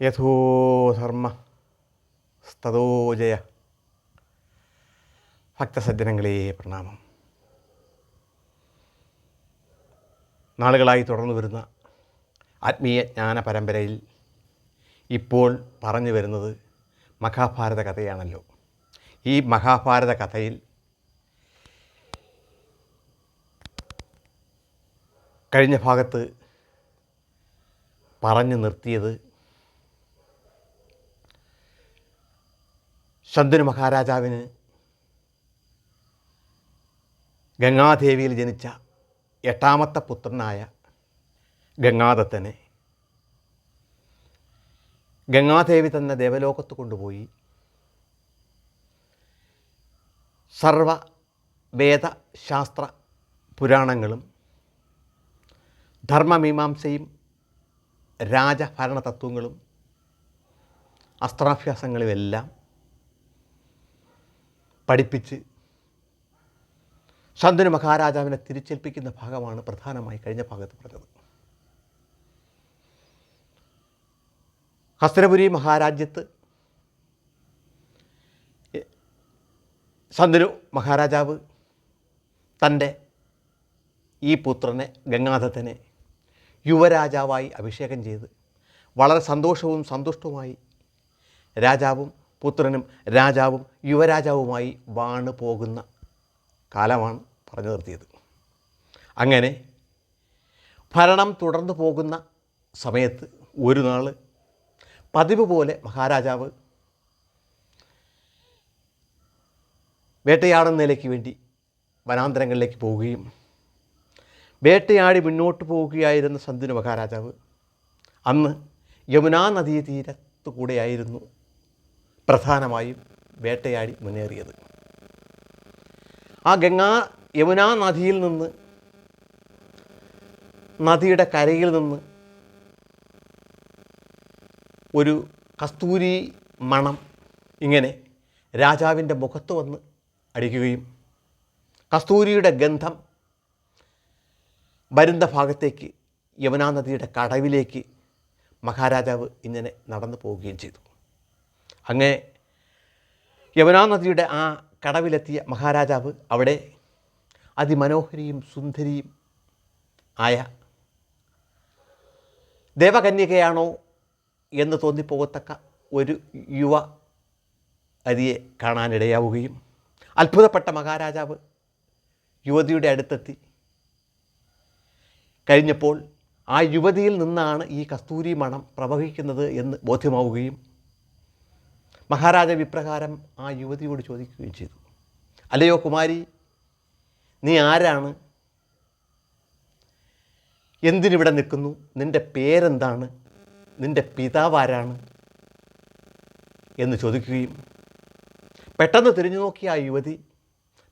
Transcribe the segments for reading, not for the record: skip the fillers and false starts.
യഥോ ധർമ്മ സ്തതോ ജയ. ഭക്തസജ്ജനങ്ങളെ പ്രണാമം. നാളുകളായി തുടർന്നു വരുന്ന ആത്മീയ ജ്ഞാന പരമ്പരയിൽ ഇപ്പോൾ പറഞ്ഞു വരുന്നത് മഹാഭാരത കഥയാണല്ലോ. ഈ മഹാഭാരത കഥയിൽ കഴിഞ്ഞ ഭാഗത്ത് പറഞ്ഞു നിർത്തിയത് ശന്തനു മഹാരാജാവിന് ഗംഗാദേവിയിൽ ജനിച്ച 8ാമത്തെ പുത്രനായ ഗംഗാദത്തനെ ഗംഗാദേവി തന്നെ ദേവലോകത്ത് കൊണ്ടുപോയി സർവ വേദശാസ്ത്ര പുരാണങ്ങളും ധർമ്മമീമാംസയും രാജഭരണ തത്വങ്ങളും അസ്ത്രാഭ്യാസങ്ങളുമെല്ലാം പഠിപ്പിച്ച് ശന്തനു മഹാരാജാവിനെ തിരിച്ചേൽപ്പിക്കുന്ന ഭാഗമാണ് പ്രധാനമായി കഴിഞ്ഞ ഭാഗത്ത് പറഞ്ഞത്. ഹസ്തനപുരി മഹാരാജ്യത്ത് ശന്തനു മഹാരാജാവ് തൻ്റെ ഈ പുത്രനെ ഗംഗാദത്തനെ യുവരാജാവായി അഭിഷേകം ചെയ്ത് വളരെ സന്തോഷവും സന്തുഷ്ടവുമായി രാജാവും പുത്രനും രാജാവും യുവരാജാവുമായി വാണു പോകുന്ന കാലമാണ് പറഞ്ഞു നിർത്തിയത്. അങ്ങനെ ഭരണം തുടർന്നു പോകുന്ന സമയത്ത് ഒരു നാൾ പതിവ് പോലെ മഹാരാജാവ് വേട്ടയാടുന്നതിലേക്ക് വേണ്ടി വനാന്തരങ്ങളിലേക്ക് പോവുകയും വേട്ടയാടി മുന്നോട്ട് പോവുകയായിരുന്ന ശന്തനു മഹാരാജാവ് അന്ന് യമുനാ നദീ തീരത്തു കൂടെയായിരുന്നു പ്രധാനമായും വേട്ടയാടി മുന്നേറിയത്. ആ യമുനാ നദിയിൽ നിന്ന്, നദിയുടെ കരയിൽ നിന്ന് ഒരു കസ്തൂരി മണം ഇങ്ങനെ രാജാവിൻ്റെ മുഖത്ത് വന്ന് അടിക്കുകയും കസ്തൂരിയുടെ ഗന്ധം വരുന്ന ഭാഗത്തേക്ക് യമുനാ നദിയുടെ കടവിലേക്ക് മഹാരാജാവ് ഇങ്ങനെ നടന്നു പോവുകയും ചെയ്തു. അങ്ങനെ യമുനാ നദിയുടെ ആ കടവിലെത്തിയ മഹാരാജാവ് അവിടെ അതിമനോഹരിയും സുന്ദരിയും ആയ ദേവകന്യകയാണോ എന്ന് തോന്നിപ്പോകത്തക്ക ഒരു യുവ അരിയെ കാണാനിടയാവുകയും അത്ഭുതപ്പെട്ട മഹാരാജാവ് യുവതിയുടെ അടുത്തെത്തി കഴിഞ്ഞപ്പോൾ ആ യുവതിയിൽ നിന്നാണ് ഈ കസ്തൂരി മണം പ്രവഹിക്കുന്നത് എന്ന് ബോധ്യമാവുകയും മഹാരാജാവ് ഇപ്രകാരം ആ യുവതിയോട് ചോദിക്കുകയും ചെയ്തു, അല്ലയോ കുമാരി, നീ ആരാണ്? എന്തിനിവിടെ നിൽക്കുന്നു? നിൻ്റെ പേരെന്താണ്? നിൻ്റെ പിതാവ് ആരാണ് എന്ന് ചോദിക്കുകയും പെട്ടെന്ന് തിരിഞ്ഞു നോക്കിയ ആ യുവതി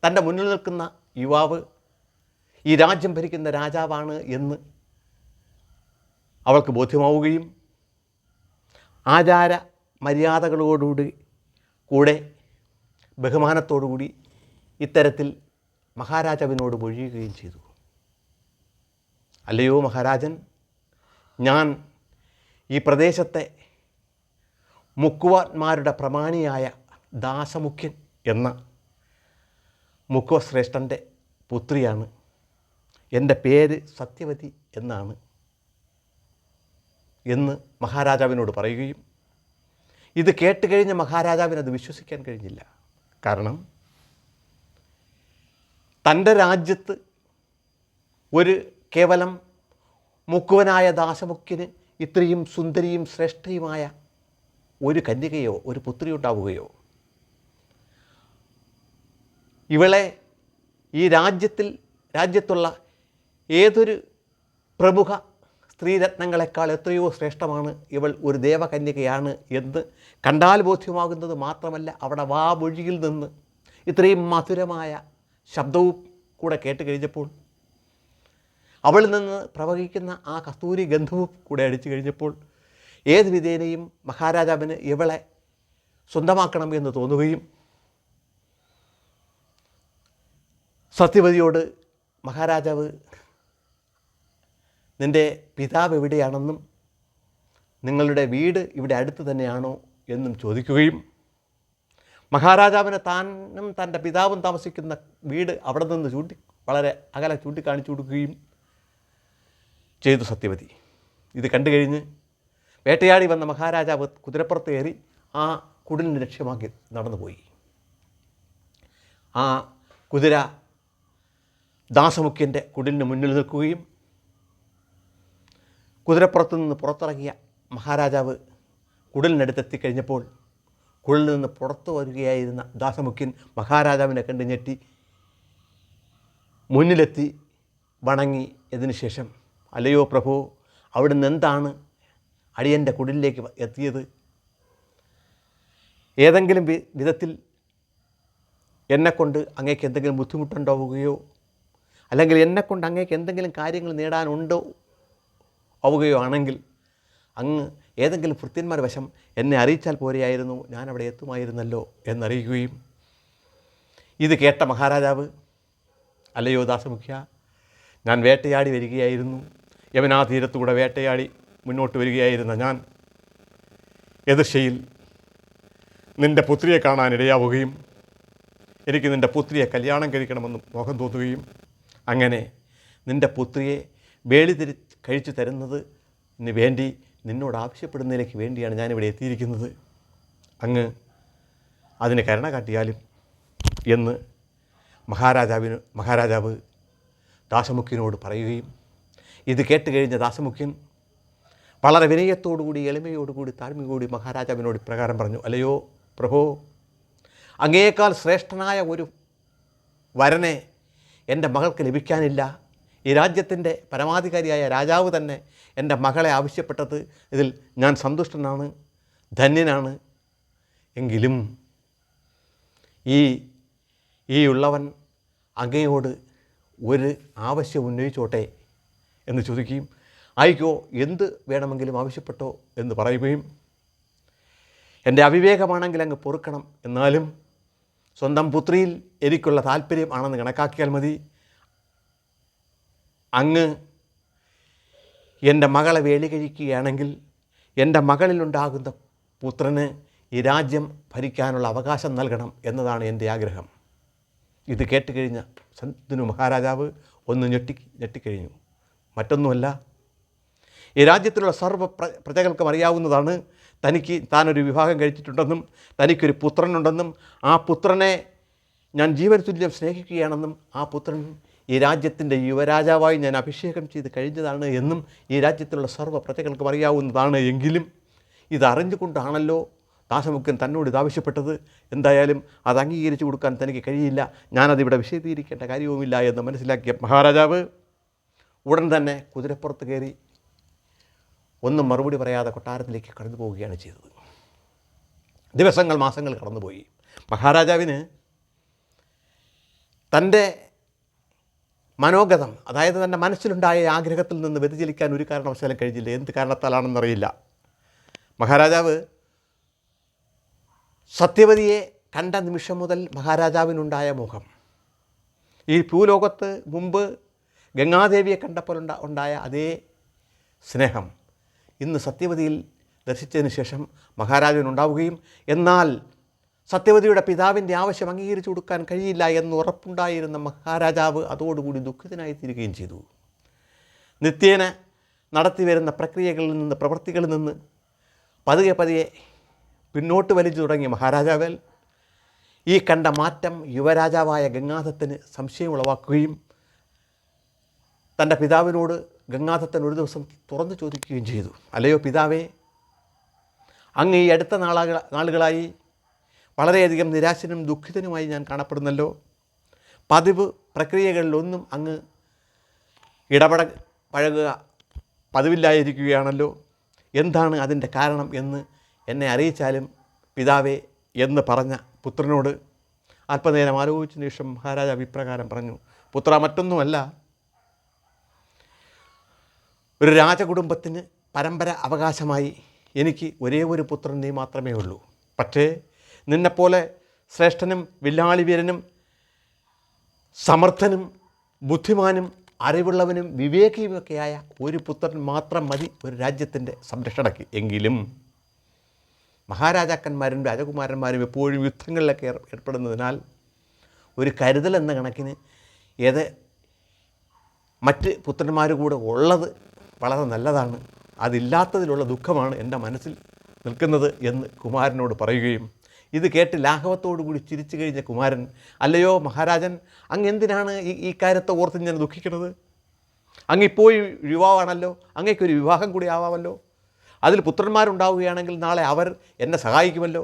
തൻ്റെ മുന്നിൽ നിൽക്കുന്ന യുവാവ് ഈ രാജ്യം ഭരിക്കുന്ന രാജാവാണ് എന്ന് അവൾക്ക് ബോധ്യമാവുകയും ആചാര മര്യാദകളോടുകൂടി കൂടെ ബഹുമാനത്തോടുകൂടി ഇത്തരത്തിൽ മഹാരാജാവിനോട് മൊഴിയുകയും ചെയ്തു. അല്ലയോ മഹാരാജൻ, ഞാൻ ഈ പ്രദേശത്തെ മുക്കുവന്മാരുടെ പ്രമാണിയായ ദാസമുഖ്യൻ എന്ന മുക്കുവശ്രേഷ്ഠൻ്റെ പുത്രിയാണ്. എൻ്റെ പേര് സത്യവതി എന്നാണ് എന്ന് മഹാരാജാവിനോട് പറയുകയും ഇത് കേട്ടുകഴിഞ്ഞ മഹാരാജാവിന് അത് വിശ്വസിക്കാൻ കഴിഞ്ഞില്ല. കാരണം തൻ്റെ രാജ്യത്ത് ഒരു കേവലം മുക്കുവനായ ദാസമുഖ്യന് ഇത്രയും സുന്ദരിയും ശ്രേഷ്ഠയുമായ ഒരു കന്യകയോ ഒരു പുത്രി ഉണ്ടാവുകയോ, ഇവളെ ഈ രാജ്യത്തുള്ള ഏതൊരു പ്രമുഖ സ്ത്രീരത്നങ്ങളെക്കാൾ എത്രയോ ശ്രേഷ്ഠമാണ് ഇവൾ, ഒരു ദേവകന്യകയാണ് എന്ന് കണ്ടാൽ ബോധ്യമാകുന്നത് മാത്രമല്ല, അവിടെ വാമൊഴിയിൽ നിന്ന് ഇത്രയും മധുരമായ ശബ്ദവും കൂടെ കേട്ട് കഴിഞ്ഞപ്പോൾ, അവളിൽ നിന്ന് പ്രവഹിക്കുന്ന ആ കസ്തൂരി ഗന്ധവും കൂടെ അടിച്ചു കഴിഞ്ഞപ്പോൾ ഏത് വിധേനയും മഹാരാജാവിന് ഇവളെ സ്വന്തമാക്കണം എന്ന് തോന്നുകയും സത്യവതിയോട് മഹാരാജാവ് നിൻ്റെ പിതാവ് എവിടെയാണെന്നും നിങ്ങളുടെ വീട് ഇവിടെ അടുത്ത് തന്നെയാണോ എന്നും ചോദിക്കുകയും മഹാരാജാവിന് താനും തൻ്റെ പിതാവും താമസിക്കുന്ന വീട് അവിടെ നിന്ന് വളരെ അകലെ ചൂണ്ടിക്കാണിച്ചു കൊടുക്കുകയും ചെയ്തു സത്യവതി. ഇത് കണ്ടു കഴിഞ്ഞ് വേട്ടയാടി വന്ന മഹാരാജാവ് കുതിരപ്പുറത്ത് കയറി ആ കുടിലിന് ലക്ഷ്യമാക്കി നടന്നുപോയി. ആ കുതിര ദാസമുഖ്യൻ്റെ കുടിലിന് മുന്നിൽ നിൽക്കുകയും കുതിരപ്പുറത്തു നിന്ന് പുറത്തിറങ്ങിയ മഹാരാജാവ് കുടിലിനടുത്തെത്തിക്കഴിഞ്ഞപ്പോൾ കുടിലിൽ നിന്ന് പുറത്തു വരികയായിരുന്ന ദാസമുഖ്യൻ മഹാരാജാവിനെ കണ്ട് ഞെട്ടി മുന്നിലെത്തി വണങ്ങി. ഇതിനുശേഷം, അല്ലയോ പ്രഭു, അവിടുന്ന് എന്താണ് അടിയൻ്റെ കുടിലിലേക്ക് എത്തിയത്? ഏതെങ്കിലും വിധത്തിൽ എന്നെക്കൊണ്ട് അങ്ങേക്ക് എന്തെങ്കിലും ബുദ്ധിമുട്ടുണ്ടാവുകയോ അല്ലെങ്കിൽ എന്നെക്കൊണ്ട് അങ്ങേക്ക് എന്തെങ്കിലും കാര്യങ്ങൾ നേടാനുണ്ടോ ആവുകയോ ആണെങ്കിൽ അങ്ങ് ഏതെങ്കിലും ഭൃത്യന്മാർ വശം എന്നെ അറിയിച്ചാൽ പോരെയായിരുന്നു, ഞാൻ അവിടെ എത്തുമായിരുന്നല്ലോ എന്നറിയിക്കുകയും ഇത് കേട്ട മഹാരാജാവ്, അല്ലയോ ദാസമുഖ്യ, ഞാൻ വേട്ടയാടി വരികയായിരുന്നു. യമുനാ തീരത്തുകൂടെ വേട്ടയാടി മുന്നോട്ട് വരികയായിരുന്ന ഞാൻ എതിർശയിൽ നിൻ്റെ പുത്രിയെ കാണാനിടയാവുകയും എനിക്ക് നിൻ്റെ പുത്രിയെ കല്യാണം കഴിക്കണമെന്ന് മോഹം തോന്നുകയും അങ്ങനെ നിൻ്റെ പുത്രിയെ കഴിച്ചു തരുന്നതിന് വേണ്ടി നിന്നോട് ആവശ്യപ്പെടുന്നതിലേക്ക് വേണ്ടിയാണ് ഞാനിവിടെ എത്തിയിരിക്കുന്നത്. അങ്ങ് അതിന് കരുണ കാട്ടിയാലും എന്ന് മഹാരാജാവ് ദാസമുഖ്യനോട് പറയുകയും ഇത് കേട്ട് കഴിഞ്ഞ ദാസമുഖ്യൻ വളരെ വിനയത്തോടുകൂടി എളിമയോടുകൂടി താഴ്മയോടുകൂടി മഹാരാജാവിനോട് ഇപ്രകാരം പറഞ്ഞു, അല്ലയോ പ്രഭോ, അങ്ങയേക്കാൾ ശ്രേഷ്ഠനായ ഒരു വരനെ എൻ്റെ മകൾക്ക് ലഭിക്കാനില്ല. ഈ രാജ്യത്തിൻ്റെ പരമാധികാരിയായ രാജാവ് തന്നെ എൻ്റെ മകളെ ആവശ്യപ്പെട്ടത് ഇതിൽ ഞാൻ സന്തുഷ്ടനാണ്, ധന്യനാണ്. എങ്കിലും ഈ ഉള്ളവൻ അങ്ങയോട് ഒരു ആവശ്യം ഉന്നയിച്ചോട്ടെ എന്ന് ചോദിക്കുകയും ആയിക്കോ, എന്ത് വേണമെങ്കിലും ആവശ്യപ്പെട്ടോ എന്ന് പറയുകയും എൻ്റെ അവിവേകമാണെങ്കിൽ അങ്ങ് പൊറുക്കണം, എന്നാലും സ്വന്തം പുത്രിയിൽ എനിക്കുള്ള താല്പര്യം ആണെന്ന് കണക്കാക്കിയാൽ മതി. അങ്ങ് എൻ്റെ മകളെ വേലി കഴിക്കുകയാണെങ്കിൽ എൻ്റെ മകളിലുണ്ടാകുന്ന പുത്രന് ഈ രാജ്യം ഭരിക്കാനുള്ള അവകാശം നൽകണം എന്നതാണ് എൻ്റെ ആഗ്രഹം. ഇത് കേട്ടുകഴിഞ്ഞ ശന്തനു മഹാരാജാവ് ഒന്ന് ഞെട്ടിക്കഴിഞ്ഞു. മറ്റൊന്നുമല്ല, ഈ രാജ്യത്തിലുള്ള സർവ്വ പ്രജകൾക്കും അറിയാവുന്നതാണ് താനൊരു വിവാഹം കഴിച്ചിട്ടുണ്ടെന്നും തനിക്കൊരു പുത്രനുണ്ടെന്നും ആ പുത്രനെ ഞാൻ ജീവൻ തുല്യം സ്നേഹിക്കുകയാണെന്നും ആ പുത്രൻ ഈ രാജ്യത്തിൻ്റെ യുവരാജാവായി ഞാൻ അഭിഷേകം ചെയ്ത് കഴിഞ്ഞതാണ് എന്നും ഈ രാജ്യത്തിലുള്ള സർവ്വ പ്രജകൾക്കും അറിയാവുന്നതാണ്. എങ്കിലും ഇതറിഞ്ഞുകൊണ്ടാണല്ലോ ദാസമുഖ്യൻ തന്നോട് ഇതാവശ്യപ്പെട്ടത്. എന്തായാലും അത് അംഗീകരിച്ചു കൊടുക്കാൻ തനിക്ക് കഴിയില്ല, ഞാനതിവിടെ വിശദീകരിക്കേണ്ട കാര്യവുമില്ല എന്ന് മനസ്സിലാക്കിയ മഹാരാജാവ് ഉടൻ തന്നെ കുതിരപ്പുറത്ത് കയറി ഒന്നും മറുപടി പറയാതെ കൊട്ടാരത്തിലേക്ക് കടന്നു പോവുകയാണ് ചെയ്തത്. ദിവസങ്ങൾ മാസങ്ങൾ കടന്നുപോയി. മഹാരാജാവിന് തൻ്റെ മനോഗതം, അതായത് തൻ്റെ മനസ്സിലുണ്ടായ ആഗ്രഹത്തിൽ നിന്ന് വ്യതിചലിക്കാൻ ഒരു കാരണവശാലും കഴിഞ്ഞില്ല. എന്ത് കാരണത്താലാണെന്നറിയില്ല. മഹാരാജാവ് സത്യവതിയെ കണ്ട നിമിഷം മുതൽ മഹാരാജാവിനുണ്ടായ മോഹം, ഈ ഭൂലോകത്ത് മുമ്പ് ഗംഗാദേവിയെ കണ്ടപ്പോൾ ഉണ്ടായ അതേ സ്നേഹം ഇന്ന് സത്യവതിയിൽ ദർശിച്ചതിന് ശേഷം മഹാരാജാവിനുണ്ടാവുകയും എന്നാൽ സത്യവതിയുടെ പിതാവിൻ്റെ ആവശ്യം അംഗീകരിച്ചു കൊടുക്കാൻ കഴിയില്ല എന്ന് ഉറപ്പുണ്ടായിരുന്ന മഹാരാജാവ് അതോടുകൂടി ദുഃഖിതനായിത്തീരുകയും ചെയ്തു. നിത്യേന നടത്തി വരുന്ന പ്രവൃത്തികളിൽ നിന്ന് പതിയെ പിന്നോട്ട് വലിച്ചു തുടങ്ങിയ മഹാരാജാവിൽ ഈ കണ്ട മാറ്റം യുവരാജാവായ ഗംഗാധത്തിന് സംശയം ഉളവാക്കുകയും തൻ്റെ പിതാവിനോട് ഗംഗാധത്തൻ ഒരു ദിവസം തുറന്നു ചോദിക്കുകയും ചെയ്തു, അല്ലയോ പിതാവേ, അങ്ങ് ഈ അടുത്ത നാളുകളായി വളരെയധികം നിരാശനും ദുഃഖിതനുമായി ഞാൻ കാണപ്പെടുന്നല്ലോ. പതിവ് പ്രക്രിയകളിലൊന്നും അങ്ങ് പഴകുക പതിവില്ലായിരിക്കുകയാണല്ലോ. എന്താണ് അതിൻ്റെ കാരണം എന്ന് എന്നെ അറിയിച്ചാലും പിതാവേ എന്ന് പറഞ്ഞ പുത്രനോട് അല്പനേരം ആലോചിച്ച ശേഷം മഹാരാജാവ് ഇപ്രകാരം പറഞ്ഞു, പുത്ര, മറ്റൊന്നുമല്ല, ഒരു രാജകുടുംബത്തിന് പരമ്പര അവകാശമായി എനിക്ക് ഒരേ ഒരു പുത്രൻ നീ മാത്രമേ ഉള്ളൂ. പക്ഷേ നിന്നെപ്പോലെ ശ്രേഷ്ഠനും വില്ലാളി വീരനും സമർത്ഥനും ബുദ്ധിമാനും അറിവുള്ളവനും വിവേകിയുമൊക്കെയായ ഒരു പുത്രൻ മാത്രം മതി ഒരു രാജ്യത്തിൻ്റെ സംരക്ഷണയ്ക്ക്. എങ്കിലും മഹാരാജാക്കന്മാരും രാജകുമാരന്മാരും എപ്പോഴും യുദ്ധങ്ങളിലൊക്കെ ഏർപ്പെടുന്നതിനാൽ ഒരു കരുതൽ എന്ന കണക്കിന് ഏത് മറ്റ് പുത്രന്മാർ കൂടെ ഉള്ളത് വളരെ നല്ലതാണ്. അതില്ലാത്തതിലുള്ള ദുഃഖമാണ് എൻ്റെ മനസ്സിൽ നിൽക്കുന്നത് എന്ന് കുമാരനോട് പറയുകയും, ഇത് കേട്ട് ലാഘവത്തോടു കൂടി ചിരിച്ചു കഴിഞ്ഞ കുമാരൻ, അല്ലയോ മഹാരാജൻ, അങ്ങ് എന്തിനാണ് ഈ കാര്യത്തെ ഓർത്ത് ഞാൻ ദുഃഖിക്കുന്നത്? അങ്ങിപ്പോൾ യുവാവാണല്ലോ, അങ്ങേക്കൊരു വിവാഹം കൂടി ആവാമല്ലോ. അതിൽ പുത്രന്മാരുണ്ടാവുകയാണെങ്കിൽ നാളെ അവർ എന്നെ സഹായിക്കുമല്ലോ.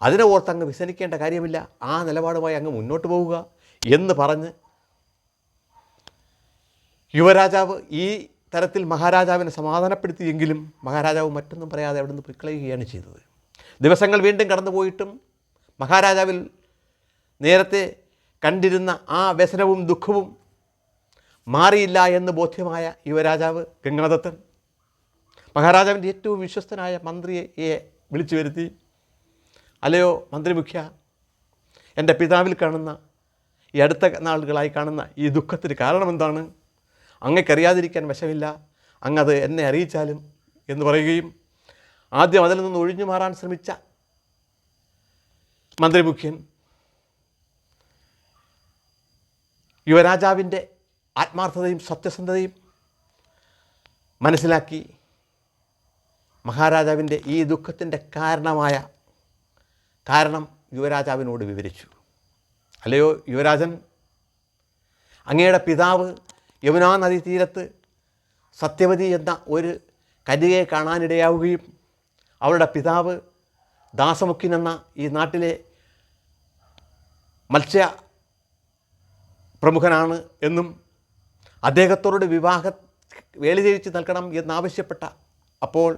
അതിനെ ഓർത്ത് അങ്ങ് വ്യസനിക്കേണ്ട കാര്യമില്ല. ആ നിലപാടുമായി അങ്ങ് മുന്നോട്ട് പോവുക എന്ന് പറഞ്ഞ് യുവരാജാവ് ഈ തരത്തിൽ മഹാരാജാവിനെ സമാധാനപ്പെടുത്തിയെങ്കിലും മഹാരാജാവ് മറ്റൊന്നും പറയാതെ അവിടെ നിന്ന് പൊയ്ക്കളയുകയാണ് ചെയ്തത്. ദിവസങ്ങൾ വീണ്ടും കടന്നുപോയിട്ടും മഹാരാജാവിൽ നേരത്തെ കണ്ടിരുന്ന ആ വ്യസനവും ദുഃഖവും മാറിയില്ല എന്ന് ബോധ്യമായ യുവരാജാവ് ഗംഗാദത്തൻ മഹാരാജാവിൻ്റെ ഏറ്റവും വിശ്വസ്തനായ മന്ത്രിയെ വിളിച്ചു വരുത്തി, അല്ലയോ മന്ത്രിമുഖ്യ, എൻ്റെ പിതാവിൽ കാണുന്ന ഈ അടുത്ത നാളുകളായി കാണുന്ന ഈ ദുഃഖത്തിന് കാരണമെന്താണ്? അങ്ങക്കറിയാതിരിക്കാൻ വശമില്ല, അങ്ങത് എന്നെ അറിയിച്ചാലും എന്ന് പറയുകയും ആദ്യം അതിൽ നിന്ന് ഒഴിഞ്ഞു മാറാൻ ശ്രമിച്ച മന്ത്രിമുഖ്യൻ യുവരാജാവിൻ്റെ ആത്മാർത്ഥതയും സത്യസന്ധതയും മനസ്സിലാക്കി മഹാരാജാവിൻ്റെ ഈ ദുഃഖത്തിൻ്റെ കാരണം യുവരാജാവിനോട് വിവരിച്ചു. അല്ലയോ യുവരാജൻ, അങ്ങയുടെ പിതാവ് യമുനാ നദീ തീരത്ത് സത്യവതി എന്ന ഒരു കന്യകയെ കാണാനിടയാവുകയും അവളുടെ പിതാവ് ദാസമുഖ്യൻ എന്ന ഈ നാട്ടിലെ മത്സ്യ പ്രമുഖനാണ് എന്നും അദ്ദേഹത്തോട് വേളി കഴിച്ച് നൽകണം എന്നാവശ്യപ്പെട്ട അപ്പോൾ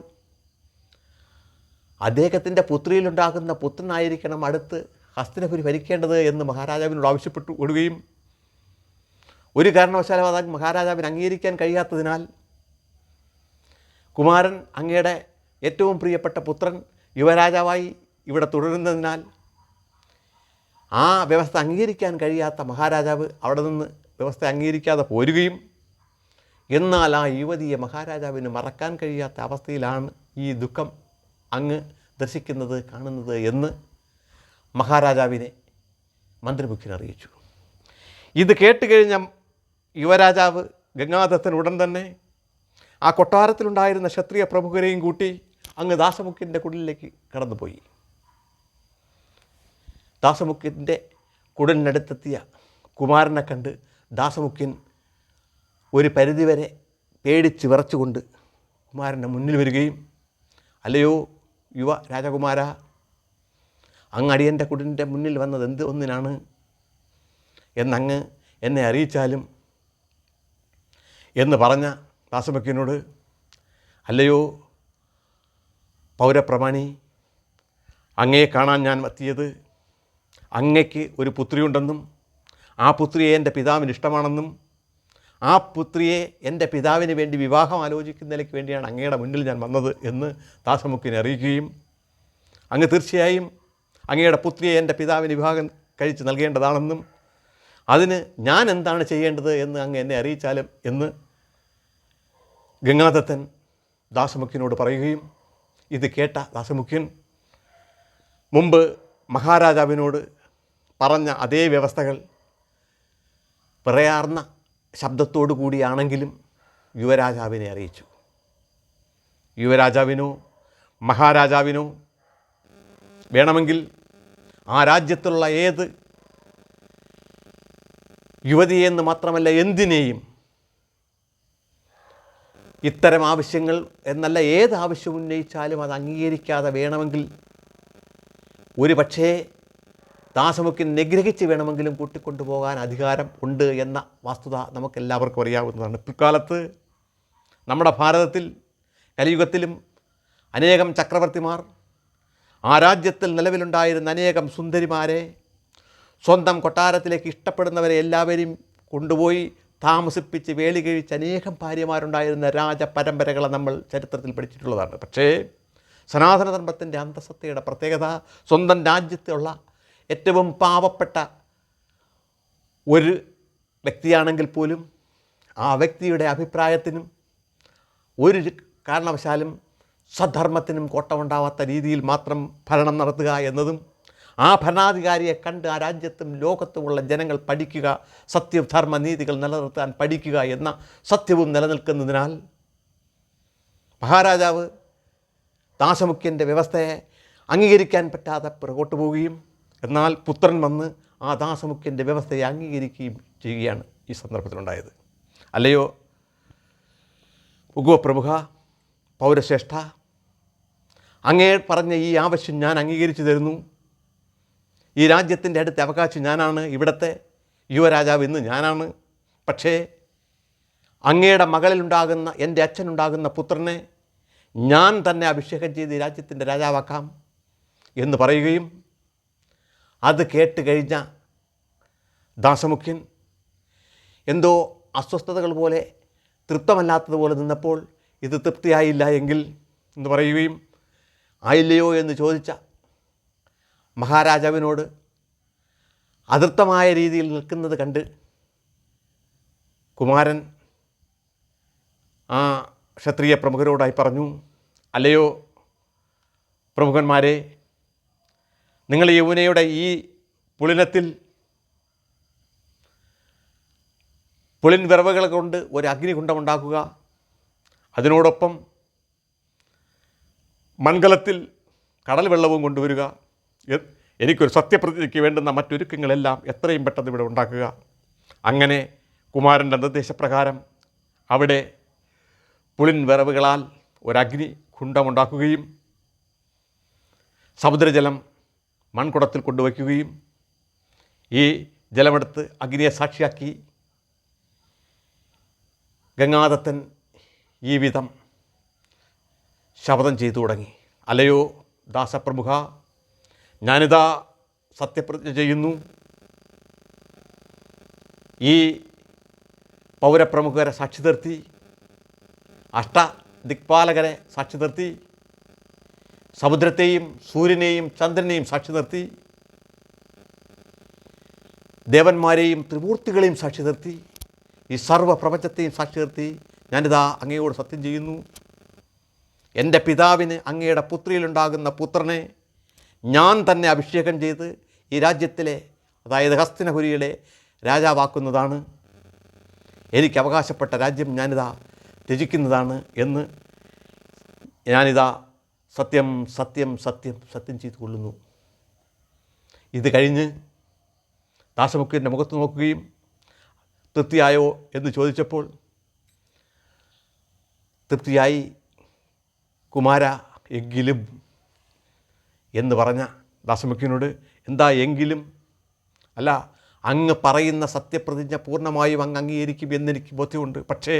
അദ്ദേഹത്തിൻ്റെ പുത്രിയിലുണ്ടാകുന്ന പുത്രനായിരിക്കണം അടുത്ത് ഹസ്തിനപുരി ഭരിക്കേണ്ടത് എന്ന് മഹാരാജാവിനോട് ആവശ്യപ്പെട്ടു കൊടുക്കുകയും ഒരു കാരണവശാലും അത് മഹാരാജാവിന് അംഗീകരിക്കാൻ കഴിയാത്തതിനാൽ കുമാരൻ അങ്ങയുടെ ഏറ്റവും പ്രിയപ്പെട്ട പുത്രൻ യുവരാജാവായി ഇവിടെ തുടരുന്നതിനാൽ ആ വ്യവസ്ഥ അംഗീകരിക്കാൻ കഴിയാത്ത മഹാരാജാവ് അവിടെ നിന്ന് വ്യവസ്ഥ അംഗീകരിക്കാതെ പോരുകയും എന്നാൽ ആ യുവതിയെ മഹാരാജാവിന് മറക്കാൻ കഴിയാത്ത അവസ്ഥയിലാണ് ഈ ദുഃഖം അങ്ങ് ദർശിക്കുന്നത് കാണുന്നത് എന്ന് മഹാരാജാവിനെ മന്ത്രിമുഖ്യൻ അറിയിച്ചു. ഇത് കേട്ടുകഴിഞ്ഞ യുവരാജാവ് ഗംഗാദത്തൻ ഉടൻ തന്നെ ആ കൊട്ടാരത്തിലുണ്ടായിരുന്ന ക്ഷത്രിയ പ്രമുഖരെയും കൂട്ടി അങ്ങ് ദാസമുഖ്യൻ്റെ കുടിലിലേക്ക് കടന്നുപോയി. ദാസമുഖ്യൻ്റെ കുടിലിനടുത്തെത്തിയ കുമാരനെ കണ്ട് ദാസമുഖ്യൻ ഒരു പരിധിവരെ പേടിച്ച് വിറച്ചുകൊണ്ട് കുമാരൻ്റെ മുന്നിൽ വരികയും, അല്ലയോ യുവ രാജകുമാര, അങ്ങ് അടിയൻ്റെ കുടിലിൻ്റെ മുന്നിൽ വന്നത് എന്ത് ഒന്നിനാണ് എന്നങ്ങ് എന്നെ അറിയിച്ചാലും എന്ന് പറഞ്ഞ ദാസമുഖ്യനോട്, അല്ലയോ പൗരപ്രമാണി, അങ്ങയെ കാണാൻ ഞാൻ എത്തിയത് അങ്ങയ്ക്ക് ഒരു പുത്രിയുണ്ടെന്നും ആ പുത്രിയെ എൻ്റെ പിതാവിന് ഇഷ്ടമാണെന്നും ആ പുത്രിയെ എൻ്റെ പിതാവിന് വേണ്ടി വിവാഹം ആലോചിക്കുന്നതിലേക്ക് വേണ്ടിയാണ് അങ്ങയുടെ മുന്നിൽ ഞാൻ വന്നത് എന്ന് ദാസമുഖ്യനെ അറിയിക്കുകയും, അങ്ങ് തീർച്ചയായും അങ്ങയുടെ പുത്രിയെ എൻ്റെ പിതാവിന് വിവാഹം കഴിച്ച് നൽകേണ്ടതാണെന്നും അതിന് ഞാൻ എന്താണ് ചെയ്യേണ്ടത് എന്ന് അങ്ങ് എന്നെ അറിയിച്ചാലും എന്ന് ഗംഗാദത്തൻ ദാസമുഖ്യനോട് പറയുകയും, ഇത് കേട്ട ദാസമുഖ്യൻ മുമ്പ് മഹാരാജാവിനോട് പറഞ്ഞ അതേ വ്യവസ്ഥകൾ പറയാർന്ന ശബ്ദത്തോടു കൂടിയാണെങ്കിലും യുവരാജാവിനെ അറിയിച്ചു. യുവരാജാവിനോ മഹാരാജാവിനോ വേണമെങ്കിൽ ആ രാജ്യത്തുള്ള ഏത് യുവതിയെന്ന് മാത്രമല്ല എന്തിനേയും ഇത്തരം ആവശ്യങ്ങൾ എന്നല്ല ഏത് ആവശ്യം ഉന്നയിച്ചാലും അത് അംഗീകരിക്കാതെ വേണമെങ്കിൽ ഒരു പക്ഷേ ദാസമുഖ്യൻ നിഗ്രഹിച്ച് വേണമെങ്കിലും കൂട്ടിക്കൊണ്ടുപോകാൻ അധികാരം ഉണ്ട് എന്ന വസ്തുത നമുക്കെല്ലാവർക്കും അറിയാവുന്നതാണ്. പിൽക്കാലത്ത് നമ്മുടെ ഭാരതത്തിൽ കലിയുഗത്തിലും അനേകം ചക്രവർത്തിമാർ ആ രാജ്യത്തിൽ നിലവിലുണ്ടായിരുന്ന അനേകം സുന്ദരിമാരെ സ്വന്തം കൊട്ടാരത്തിലേക്ക് ഇഷ്ടപ്പെടുന്നവരെ എല്ലാവരെയും കൊണ്ടുപോയി താമസിപ്പിച്ച് വേളി കഴിച്ച് അനേകം ഭാര്യമാരുണ്ടായിരുന്ന രാജപരമ്പരകളെ നമ്മൾ ചരിത്രത്തിൽ പഠിച്ചിട്ടുള്ളതാണ്. പക്ഷേ സനാതനധർമ്മത്തിൻ്റെ അന്തസത്തയുടെ പ്രത്യേകത സ്വന്തം രാജ്യത്തുള്ള ഏറ്റവും പാവപ്പെട്ട ഒരു വ്യക്തിയാണെങ്കിൽ പോലും ആ വ്യക്തിയുടെ അഭിപ്രായത്തിനും ഒരു കാരണവശാലും സ്വധർമ്മത്തിനും കോട്ടമുണ്ടാവാത്ത രീതിയിൽ മാത്രം ഭരണം നടത്തുക എന്നതും ആ ഭരണാധികാരിയെ കണ്ട് ആ രാജ്യത്തും ലോകത്തുമുള്ള ജനങ്ങൾ പഠിക്കുക, സത്യധർമ്മ നീതികൾ നിലനിർത്താൻ പഠിക്കുക എന്ന സത്യവും നിലനിൽക്കുന്നതിനാൽ മഹാരാജാവ് ദാസമുഖ്യൻ്റെ വ്യവസ്ഥയെ അംഗീകരിക്കാൻ പറ്റാതെ പുറകോട്ട് പോവുകയും എന്നാൽ പുത്രൻ വന്ന് ആ ദാസമുഖ്യൻ്റെ വ്യവസ്ഥയെ അംഗീകരിക്കുകയും ചെയ്യുകയാണ് ഈ സന്ദർഭത്തിലുണ്ടായത്. അല്ലയോ ഉഗ്വപ്രമുഖ, പൗരശ്രേഷ്ഠ, അങ്ങേ പറഞ്ഞ ഈ ആവശ്യം ഞാൻ അംഗീകരിച്ചു തരുന്നു. ഈ രാജ്യത്തിൻ്റെ അടുത്ത അവകാശി ഞാനാണ്, ഇവിടുത്തെ യുവരാജാവ് ഇന്ന് ഞാനാണ്. പക്ഷേ അങ്ങയുടെ മകളിലുണ്ടാകുന്ന എൻ്റെ അച്ഛനുണ്ടാകുന്ന പുത്രനെ ഞാൻ തന്നെ അഭിഷേകം ചെയ്ത് ഈ രാജ്യത്തിൻ്റെ രാജാവാക്കാം എന്ന് പറയുകയും അത് കേട്ട് കഴിഞ്ഞ ദാസമുഖ്യൻ എന്തോ അസ്വസ്ഥതകൾ പോലെ തൃപ്തമല്ലാത്തതുപോലെ നിന്നപ്പോൾ ഇത് തൃപ്തിയായില്ല എങ്കിൽ എന്ന് പറയുകയും ആയില്ലയോ എന്ന് ചോദിച്ച മഹാരാജാവിനോട് അതൃപ്തമായ രീതിയിൽ നിൽക്കുന്നത് കണ്ട് കുമാരൻ ആ ക്ഷത്രിയ പ്രമുഖരോടായി പറഞ്ഞു, അല്ലയോ പ്രമുഖന്മാരെ, നിങ്ങൾ യമുനയുടെ ഈ പുളിനത്തിൽ പുളിൻ വിറവുകൾ കൊണ്ട് ഒരു അഗ്നികുണ്ഡമുണ്ടാക്കുക, അതിനോടൊപ്പം മൺകലത്തിൽ കടൽ വെള്ളവും കൊണ്ടുവരിക, എനിക്കൊരു സത്യപ്രതിജ്ഞയ്ക്ക് വേണ്ടുന്ന മറ്റൊരുക്കങ്ങളെല്ലാം എത്രയും പെട്ടെന്ന് ഇവിടെ ഉണ്ടാക്കുക. അങ്ങനെ കുമാരൻ്റെ നിർദ്ദേശപ്രകാരം അവിടെ പുളിൻ വിറവുകളാൽ ഒരഗ്നി കുണ്ഡമുണ്ടാക്കുകയും സമുദ്രജലം മൺകുടത്തിൽ കൊണ്ടുവയ്ക്കുകയും ഈ ജലമെടുത്ത് അഗ്നിയെ സാക്ഷിയാക്കി ഗംഗാദത്തൻ ഈ വിധം ശപഥം ചെയ്തു തുടങ്ങി. അല്ലയോ ദാസപ്രമുഖ, ഞാനിതാ സത്യപ്രതിജ്ഞ ചെയ്യുന്നു. ഈ പൗരപ്രമുഖരെ സാക്ഷി നിർത്തി, അഷ്ടദിക്പാലകരെ സാക്ഷി നിർത്തി, സമുദ്രത്തെയും സൂര്യനെയും ചന്ദ്രനെയും സാക്ഷി നിർത്തി, ദേവന്മാരെയും ത്രിമൂർത്തികളെയും സാക്ഷി നിർത്തി, ഈ സർവ്വപ്രപഞ്ചത്തെയും സാക്ഷി നിർത്തി ഞാനിതാ അങ്ങയോട് സത്യം ചെയ്യുന്നു. എൻ്റെ പിതാവിന് അങ്ങയുടെ പുത്രിയിലുണ്ടാകുന്ന പുത്രനെ ഞാൻ തന്നെ അഭിഷേകം ചെയ്ത് ഈ രാജ്യത്തിലെ, അതായത് ഹസ്തിനപുരിയിലെ രാജാവാക്കുന്നതാണ്. എനിക്ക് അവകാശപ്പെട്ട രാജ്യം ഞാനിതാ ത്യജിക്കുന്നതാണ് എന്ന് ഞാനിതാ സത്യം സത്യം സത്യം സത്യം ചെയ്തു കൊള്ളുന്നു. ഇത് കഴിഞ്ഞ് ദാസമുഖ്യൻ്റെ മുഖത്ത് നോക്കുകയും തൃപ്തിയായോ എന്ന് ചോദിച്ചപ്പോൾ തൃപ്തിയായി കുമാര, എങ്കിലും എന്ന് പറഞ്ഞ ദാസമുഖ്യനോട്, എന്താ എങ്കിലും? അല്ല, അങ്ങ് പറയുന്ന സത്യപ്രതിജ്ഞ പൂർണ്ണമായും അങ്ങ് അംഗീകരിക്കും എന്നെനിക്ക് ബോധ്യമുണ്ട്. പക്ഷേ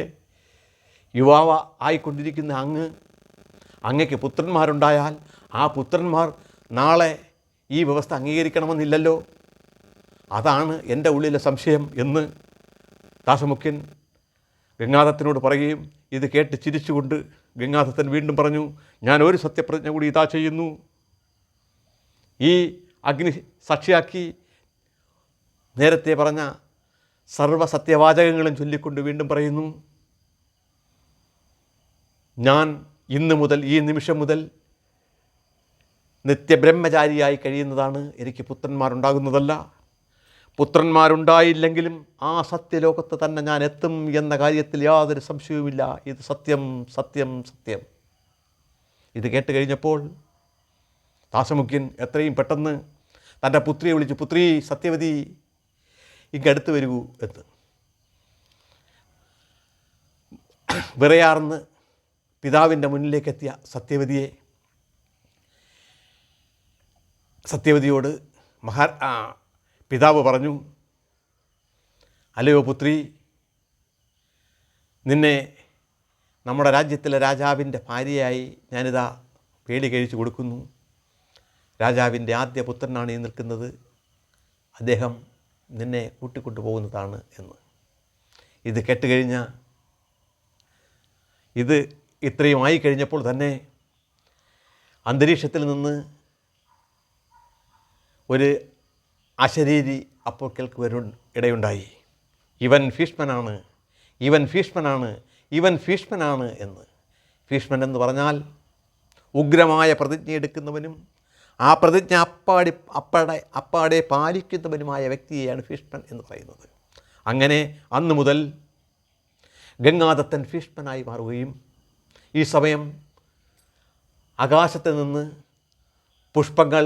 യുവാവ് ആയിക്കൊണ്ടിരിക്കുന്ന അങ്ങയ്ക്ക് പുത്രന്മാരുണ്ടായാൽ ആ പുത്രന്മാർ നാളെ ഈ വ്യവസ്ഥ അംഗീകരിക്കണമെന്നില്ലല്ലോ. അതാണ് എൻ്റെ ഉള്ളിലെ സംശയം എന്ന് ദാസമുഖ്യൻ ഗംഗാദത്തനോട് പറയുകയും ഇത് കേട്ട് ചിരിച്ചുകൊണ്ട് ഗംഗാദത്തൻ വീണ്ടും പറഞ്ഞു, ഞാൻ ഒരു സത്യപ്രതിജ്ഞ കൂടി ഇതാ ചെയ്യുന്നു. ഈ അഗ്നി സാക്ഷിയാക്കി നേരത്തെ പറഞ്ഞ സർവ്വസത്യവാചകങ്ങളും ചൊല്ലിക്കൊണ്ട് വീണ്ടും പറയുന്നു, ഞാൻ ഇന്ന് മുതൽ, ഈ നിമിഷം മുതൽ നിത്യബ്രഹ്മചാരിയായി കഴിയുന്നതാണ്. എനിക്ക് പുത്രന്മാരുണ്ടാകുന്നതല്ല. പുത്രന്മാരുണ്ടായില്ലെങ്കിലും ആ സത്യലോകത്ത് തന്നെ ഞാൻ എത്തും എന്ന കാര്യത്തിൽ യാതൊരു സംശയവുമില്ല. ഇത് സത്യം സത്യം സത്യം. ഇത് കേട്ട് കഴിഞ്ഞപ്പോൾ ദാസമുഖ്യൻ എത്രയും പെട്ടെന്ന് തൻ്റെ പുത്രിയെ വിളിച്ചു, പുത്രി സത്യവതി, ഇങ്ങടുത്ത് വരൂ എന്ന്. വിറയാർന്ന് പിതാവിൻ്റെ മുന്നിലേക്കെത്തിയ സത്യവതിയോട് പിതാവ് പറഞ്ഞു, അല്ലയോ പുത്രി, നിന്നെ നമ്മുടെ രാജ്യത്തിലെ രാജാവിൻ്റെ ഭാര്യയായി ഞാനിതാ പേടി കഴിച്ചു കൊടുക്കുന്നു. രാജാവിൻ്റെ ആദ്യ പുത്രനാണ് ഈ നിൽക്കുന്നത്. അദ്ദേഹം നിന്നെ കൂട്ടിക്കൊണ്ടു പോകുന്നതാണ് എന്ന്. ഇത് കേട്ടുകഴിഞ്ഞ ഇത് ഇത്രയും ആയിക്കഴിഞ്ഞപ്പോൾ തന്നെ അന്തരീക്ഷത്തിൽ നിന്ന് ഒരു അശരീരി അപ്പോൾ കേൾക്കുവാൻ ഇടയുണ്ടായി. ഇവൻ ഭീഷ്മനാണ്, ഇവൻ ഭീഷ്മനാണ്, ഇവൻ ഭീഷ്മനാണ് എന്ന്. ഭീഷ്മൻ എന്ന് പറഞ്ഞാൽ ഉഗ്രമായ പ്രതിജ്ഞ എടുക്കുന്നവനും ആ പ്രതിജ്ഞ അപ്പാടെ പാലിക്കുന്നവനുമായ വ്യക്തിയെയാണ് ഭീഷ്മൻ എന്ന് പറയുന്നത്. അങ്ങനെ അന്നു മുതൽ ഗംഗാദത്തൻ ഭീഷ്മനായി മാറുകയും ഈ സമയം ആകാശത്ത് നിന്ന് പുഷ്പങ്ങൾ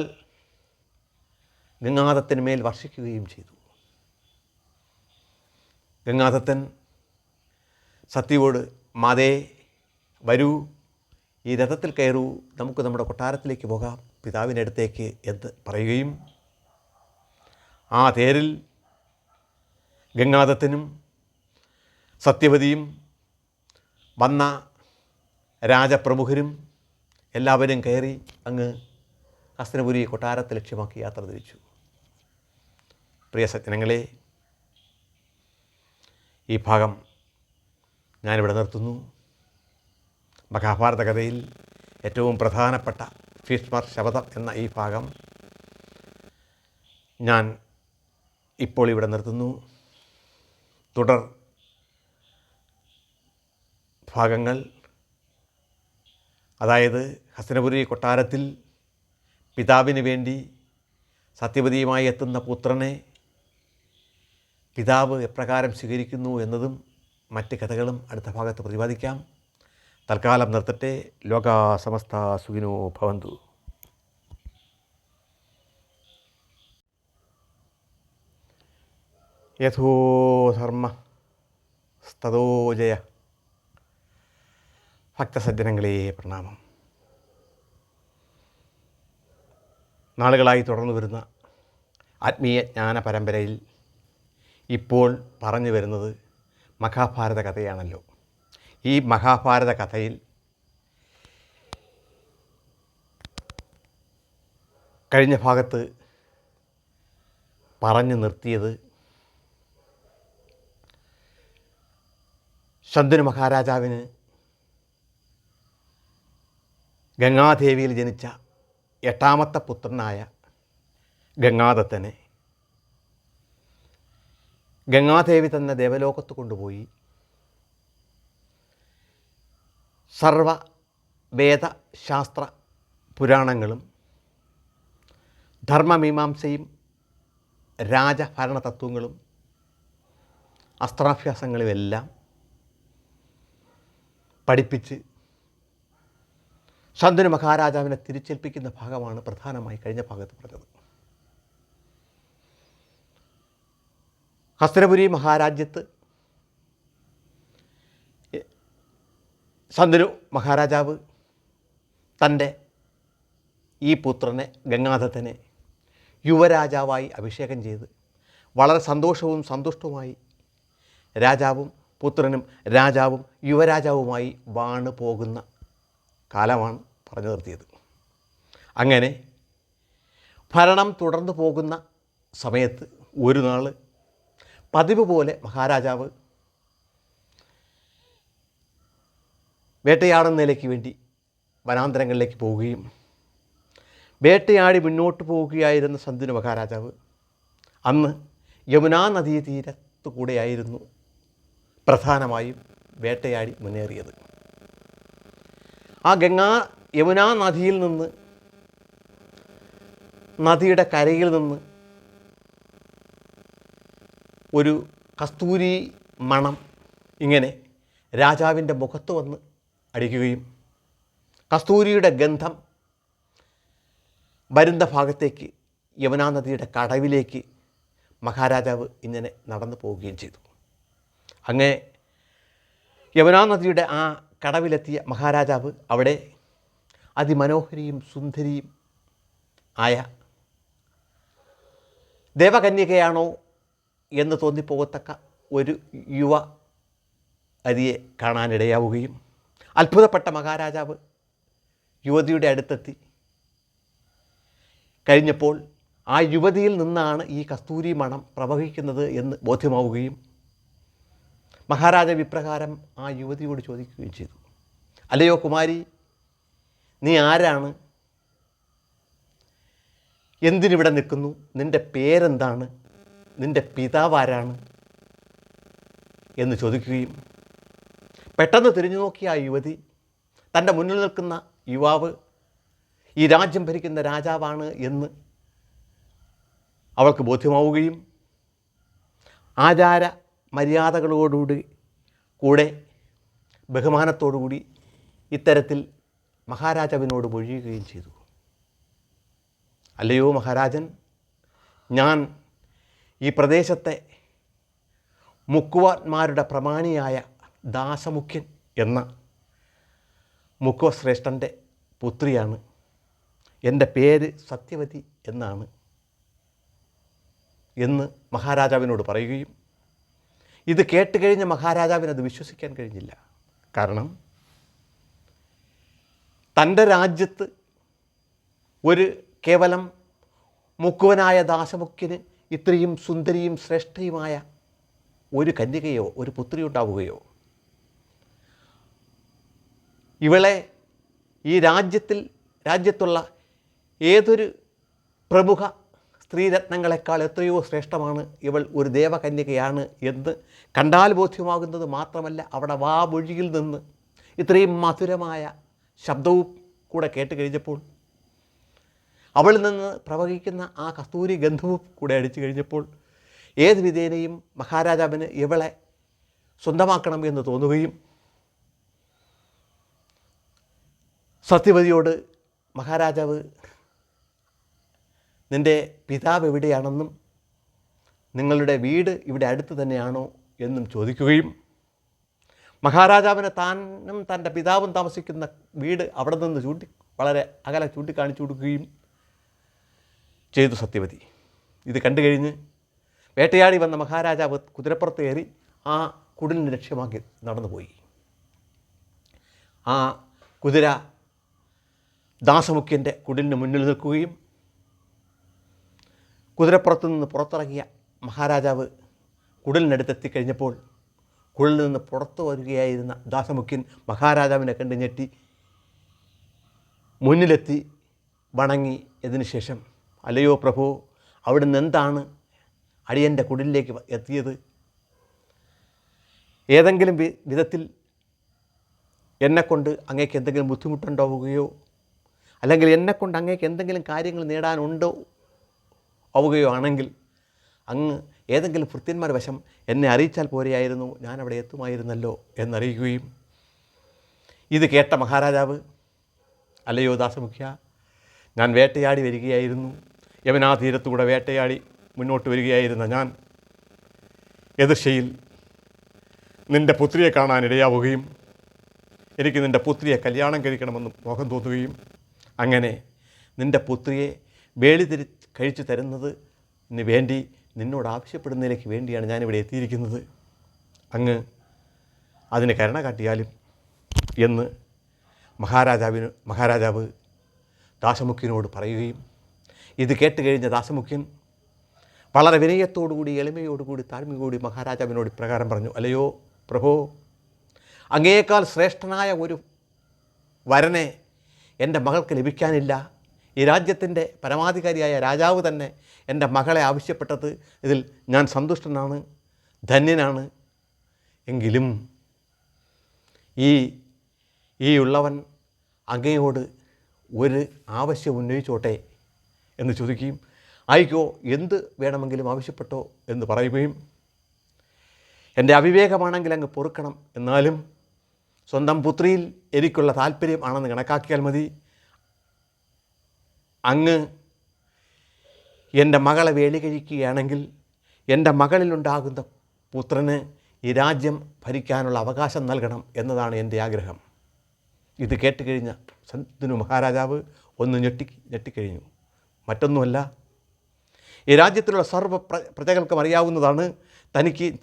ഗംഗാദത്തിന് മേൽ വർഷിക്കുകയും ചെയ്തു. ഗംഗാദത്തൻ സത്യയോട്, മാതേ വരൂ, ഈ രഥത്തിൽ കയറൂ, നമുക്ക് നമ്മുടെ കൊട്ടാരത്തിലേക്ക് പോകാം, പിതാവിൻ്റെ അടുത്തേക്ക് എന്ന് പറയുകയും ആ തേരിൽ ഗംഗാദത്തനും സത്യവതിയും വന്ന രാജപ്രമുഖരും എല്ലാവരും കയറി അങ്ങ് ഹസ്തിനപുരി കൊട്ടാരത്തെ ലക്ഷ്യമാക്കി യാത്ര തിരിച്ചു. പ്രിയ സജ്ജനങ്ങളെ, ഈ ഭാഗം ഞാനിവിടെ നിർത്തുന്നു. മഹാഭാരത കഥയിൽ ഏറ്റവും പ്രധാനപ്പെട്ട ഭീഷ്മർ ശപഥം എന്ന ഈ ഭാഗം ഞാൻ ഇപ്പോൾ ഇവിടെ നിർത്തുന്നു. തുടർ ഭാഗങ്ങൾ, അതായത് ഹസ്തിനപുരി കൊട്ടാരത്തിൽ പിതാവിന് വേണ്ടി സത്യവതിയുമായി എത്തുന്ന പുത്രനെ പിതാവ് എപ്രകാരം സ്വീകരിക്കുന്നു എന്നതും മറ്റ് കഥകളും അടുത്ത ഭാഗത്ത് പ്രതിപാദിക്കാം. തൽക്കാലം നിർത്തട്ടെ. ലോകാ സമസ്ത സുഖിനോ ഭവന്തു. യഥോ ധർമ്മ സ്തതോ ജയ. ഭക്തസജ്ജനങ്ങളെ പ്രണാമം. നാളുകളായി തുടർന്നു വരുന്ന ആത്മീയ ജ്ഞാന പരമ്പരയിൽ ഇപ്പോൾ പറഞ്ഞു വരുന്നത് മഹാഭാരത കഥയാണല്ലോ. ഈ മഹാഭാരത കഥയിൽ കഴിഞ്ഞ ഭാഗത്ത് പറഞ്ഞു നിർത്തിയത് ശന്തനു മഹാരാജാവിന് ഗംഗാദേവിയിൽ ജനിച്ച 8ാമത്തെ പുത്രനായ ഗംഗാദത്തനെ ഗംഗാദേവി തന്നെ ദേവലോകത്ത് കൊണ്ടുപോയി സർവ വേദശാസ്ത്ര പുരാണങ്ങളും ധർമ്മമീമാംസയും രാജഭരണ തത്വങ്ങളും അസ്ത്രാഭ്യാസങ്ങളുമെല്ലാം പഠിപ്പിച്ച് ശന്തനു മഹാരാജാവിനെ തിരിച്ചേൽപ്പിക്കുന്ന ഭാഗമാണ് പ്രധാനമായി കഴിഞ്ഞ ഭാഗത്ത് പറഞ്ഞത്. ഹസ്തിനപുരി മഹാരാജ്യത്ത് ശന്തനു മഹാരാജാവ് തൻ്റെ ഈ പുത്രനെ ഗംഗാദത്തനെ യുവരാജാവായി അഭിഷേകം ചെയ്ത് വളരെ സന്തോഷവും സന്തുഷ്ടവുമായി രാജാവും പുത്രനും രാജാവും യുവരാജാവുമായി വാണു പോകുന്ന കാലമാണ് പറഞ്ഞു നിർത്തിയത്. അങ്ങനെ ഭരണം തുടർന്നു പോകുന്ന സമയത്ത് ഒരു നാൾ പതിവ് പോലെ മഹാരാജാവ് വേട്ടയാടുന്നതിലേക്ക് വേണ്ടി വനാന്തരങ്ങളിലേക്ക് പോവുകയും വേട്ടയാടി മുന്നോട്ട് പോവുകയായിരുന്ന ശന്തനു മഹാരാജാവ് അന്ന് യമുനാ നദീ തീരത്തു കൂടെയായിരുന്നു പ്രധാനമായും വേട്ടയാടി മുന്നേറിയത്. ആ യമുനാ നദിയിൽ നിന്ന്, നദിയുടെ കരയിൽ നിന്ന് ഒരു കസ്തൂരി മണം ഇങ്ങനെ രാജാവിൻ്റെ മുഖത്ത് വന്ന് അടിക്കുകയും കസ്തൂരിയുടെ ഗന്ധം വരുന്ന ഭാഗത്തേക്ക് യമുനാ നദിയുടെ കടവിലേക്ക് മഹാരാജാവ് ഇങ്ങനെ നടന്നു പോവുകയും ചെയ്തു. അങ്ങനെ യമുനാ നദിയുടെ ആ കടവിലെത്തിയ മഹാരാജാവ് അവിടെ അതിമനോഹരിയും സുന്ദരിയും ആയ ദേവകന്യകയാണോ എന്ന് തോന്നിപ്പോകത്തക്ക ഒരു യുവ അതിയെ കാണാനിടയാവുകയും അത്ഭുതപ്പെട്ട മഹാരാജാവ് യുവതിയുടെ അടുത്തെത്തി കഴിഞ്ഞപ്പോൾ ആ യുവതിയിൽ നിന്നാണ് ഈ കസ്തൂരി മണം പ്രവഹിക്കുന്നത് എന്ന് ബോധ്യമാവുകയും മഹാരാജാവ് ഇപ്രകാരം ആ യുവതിയോട് ചോദിക്കുകയും ചെയ്തു, അല്ലയോ കുമാരി, നീ ആരാണ്? എന്തിനിവിടെ നിൽക്കുന്നു? നിൻ്റെ പേരെന്താണ്? നിൻ്റെ പിതാവ് ആരാണ്? എന്ന് ചോദിക്കുകയും പെട്ടെന്ന് തിരിഞ്ഞു നോക്കിയ ആ യുവതി തൻ്റെ മുന്നിൽ നിൽക്കുന്ന യുവാവ് ഈ രാജ്യം ഭരിക്കുന്ന രാജാവാണ് എന്ന് അവൾക്ക് ബോധ്യമാവുകയും ആചാര മര്യാദകളോടുകൂടി കൂടെ ബഹുമാനത്തോടുകൂടി ഇത്തരത്തിൽ മഹാരാജാവിനോട് മൊഴിയുകയും ചെയ്തു. അല്ലയോ മഹാരാജൻ, ഞാൻ ഈ പ്രദേശത്തെ മുക്കുവന്മാരുടെ പ്രമാണിയായ ദാസമുഖ്യൻ എന്ന മുക്കുവശ്രേഷ്ഠൻ്റെ പുത്രിയാണ്. എൻ്റെ പേര് സത്യവതി എന്നാണ് എന്ന് മഹാരാജാവിനോട് പറയുകയും ഇത് കേട്ടുകഴിഞ്ഞ മഹാരാജാവിനത് വിശ്വസിക്കാൻ കഴിഞ്ഞില്ല. കാരണം തൻ്റെ രാജ്യത്ത് ഒരു കേവലം മുക്കുവനായ ദാസമുഖ്യന് ഇത്രയും സുന്ദരിയും ശ്രേഷ്ഠയുമായ ഒരു കന്യകയോ ഒരു പുത്രി ഉണ്ടാവുകയോ, ഇവളെ ഈ രാജ്യത്തുള്ള ഏതൊരു പ്രമുഖ സ്ത്രീരത്നങ്ങളെക്കാൾ എത്രയോ ശ്രേഷ്ഠമാണ് ഇവൾ, ഒരു ദേവകന്യകയാണ് എന്ന് കണ്ടാൽ ബോധ്യമാകുന്നത് മാത്രമല്ല, അവിടെ വാമൊഴിയിൽ നിന്ന് ഇത്രയും മധുരമായ ശബ്ദവും കൂടെ കേട്ട് കഴിഞ്ഞപ്പോൾ, അവളിൽ നിന്ന് പ്രവഹിക്കുന്ന ആ കസ്തൂരി ഗന്ധവും കൂടെ അടിച്ചു കഴിഞ്ഞപ്പോൾ ഏത് വിധേനയും മഹാരാജാവിന് ഇവളെ സ്വന്തമാക്കണം എന്ന് തോന്നുകയും സത്യവതിയോട് മഹാരാജാവ് നിൻ്റെ പിതാവ് എവിടെയാണെന്നും നിങ്ങളുടെ വീട് ഇവിടെ അടുത്ത് തന്നെയാണോ എന്നും ചോദിക്കുകയും മഹാരാജാവിന് താനും തൻ്റെ പിതാവും താമസിക്കുന്ന വീട് അവിടെ നിന്ന് വളരെ അകലെ ചൂണ്ടിക്കാണിച്ചു കൊടുക്കുകയും ചെയ്തു സത്യവതി. ഇത് കണ്ടു കഴിഞ്ഞ് വേട്ടയാടി വന്ന മഹാരാജാവ് കുതിരപ്പുറത്ത് കയറി ആ കുടിലിന് ലക്ഷ്യമാക്കി നടന്നുപോയി. ആ കുതിര ദാസമുഖ്യൻ്റെ കുടിലിന് മുന്നിൽ നിൽക്കുകയും കുതിരപ്പുറത്തു നിന്ന് പുറത്തിറങ്ങിയ മഹാരാജാവ് കുടിലിനടുത്തെത്തിക്കഴിഞ്ഞപ്പോൾ കുടിലിൽ നിന്ന് പുറത്തു വരികയായിരുന്ന ദാസമുഖ്യൻ മഹാരാജാവിനെ കണ്ട് ഞെട്ടി മുന്നിലെത്തി വണങ്ങി. ഇതിനുശേഷം, അല്ലയോ പ്രഭു, അവിടുന്ന് എന്താണ് അടിയൻ്റെ കുടിലിലേക്ക് എത്തിയത്? ഏതെങ്കിലും വിധത്തിൽ എന്നെക്കൊണ്ട് അങ്ങേക്ക് എന്തെങ്കിലും ബുദ്ധിമുട്ടുണ്ടാവുകയോ അല്ലെങ്കിൽ എന്നെക്കൊണ്ട് അങ്ങേക്ക് എന്തെങ്കിലും കാര്യങ്ങൾ നേടാനുണ്ടോ ആവുകയോ ആണെങ്കിൽ അങ്ങ് ഏതെങ്കിലും ഭൃത്യന്മാർ വശം എന്നെ അറിയിച്ചാൽ പോരെയായിരുന്നു, ഞാനവിടെ എത്തുമായിരുന്നല്ലോ എന്നറിയിക്കുകയും ഇത് കേട്ട മഹാരാജാവ്, അല്ലയോ ദാസമുഖ്യ, ഞാൻ വേട്ടയാടി വരികയായിരുന്നു. യമുനാ തീരത്തുകൂടെ വേട്ടയാടി മുന്നോട്ട് വരികയായിരുന്ന ഞാൻ എതിർശയിൽ നിൻ്റെ പുത്രിയെ കാണാനിടയാവുകയും എനിക്ക് നിൻ്റെ പുത്രിയെ കല്യാണം കഴിക്കണമെന്ന് മോഹം തോന്നുകയും അങ്ങനെ നിൻ്റെ പുത്രിയെ കഴിച്ചു തരുന്നതിന് വേണ്ടി നിന്നോട് ആവശ്യപ്പെടുന്നതിലേക്ക് വേണ്ടിയാണ് ഞാനിവിടെ എത്തിയിരിക്കുന്നത്. അങ്ങ് അതിന് കരുണ കാട്ടിയാലും എന്ന് മഹാരാജാവ് ദാസമുഖ്യനോട് പറയുകയും ഇത് കേട്ട് കഴിഞ്ഞ ദാസമുഖ്യൻ വളരെ വിനയത്തോടുകൂടി എളിമയോടുകൂടി താഴ്മയോടുകൂടി മഹാരാജാവിനോട് ഇപ്രകാരം പറഞ്ഞു, അല്ലയോ പ്രഭോ, അങ്ങയേക്കാൾ ശ്രേഷ്ഠനായ ഒരു വരനെ എൻ്റെ മകൾക്ക് ലഭിക്കാനില്ല. ഈ രാജ്യത്തിൻ്റെ പരമാധികാരിയായ രാജാവ് തന്നെ എൻ്റെ മകളെ ആവശ്യപ്പെട്ടത് ഇതിൽ ഞാൻ സന്തുഷ്ടനാണ്, ധന്യനാണ്. എങ്കിലും ഈ ഉള്ളവൻ അങ്ങയോട് ഒരു ആവശ്യം ഉന്നയിച്ചോട്ടെ എന്ന് ചോദിക്കുകയും ആയിക്കോ, എന്ത് വേണമെങ്കിലും ആവശ്യപ്പെട്ടോ എന്ന് പറയുകയും എൻ്റെ അവിവേകമാണെങ്കിൽ അങ്ങ് പൊറുക്കണം, എന്നാലും സ്വന്തം പുത്രിയിൽ എനിക്കുള്ള താല്പര്യം ആണെന്ന് കണക്കാക്കിയാൽ മതി. അങ്ങ് എൻ്റെ മകളെ വേലി കഴിക്കുകയാണെങ്കിൽ എൻ്റെ മകളിലുണ്ടാകുന്ന പുത്രന് ഈ രാജ്യം ഭരിക്കാനുള്ള അവകാശം നൽകണം എന്നതാണ് എൻ്റെ ആഗ്രഹം. ഇത് കേട്ടുകഴിഞ്ഞ ശന്തനു മഹാരാജാവ് ഒന്ന് ഞെട്ടിക്കഴിഞ്ഞു. മറ്റൊന്നുമല്ല, ഈ രാജ്യത്തിലുള്ള സർവ്വ പ്രജകൾക്കും അറിയാവുന്നതാണ്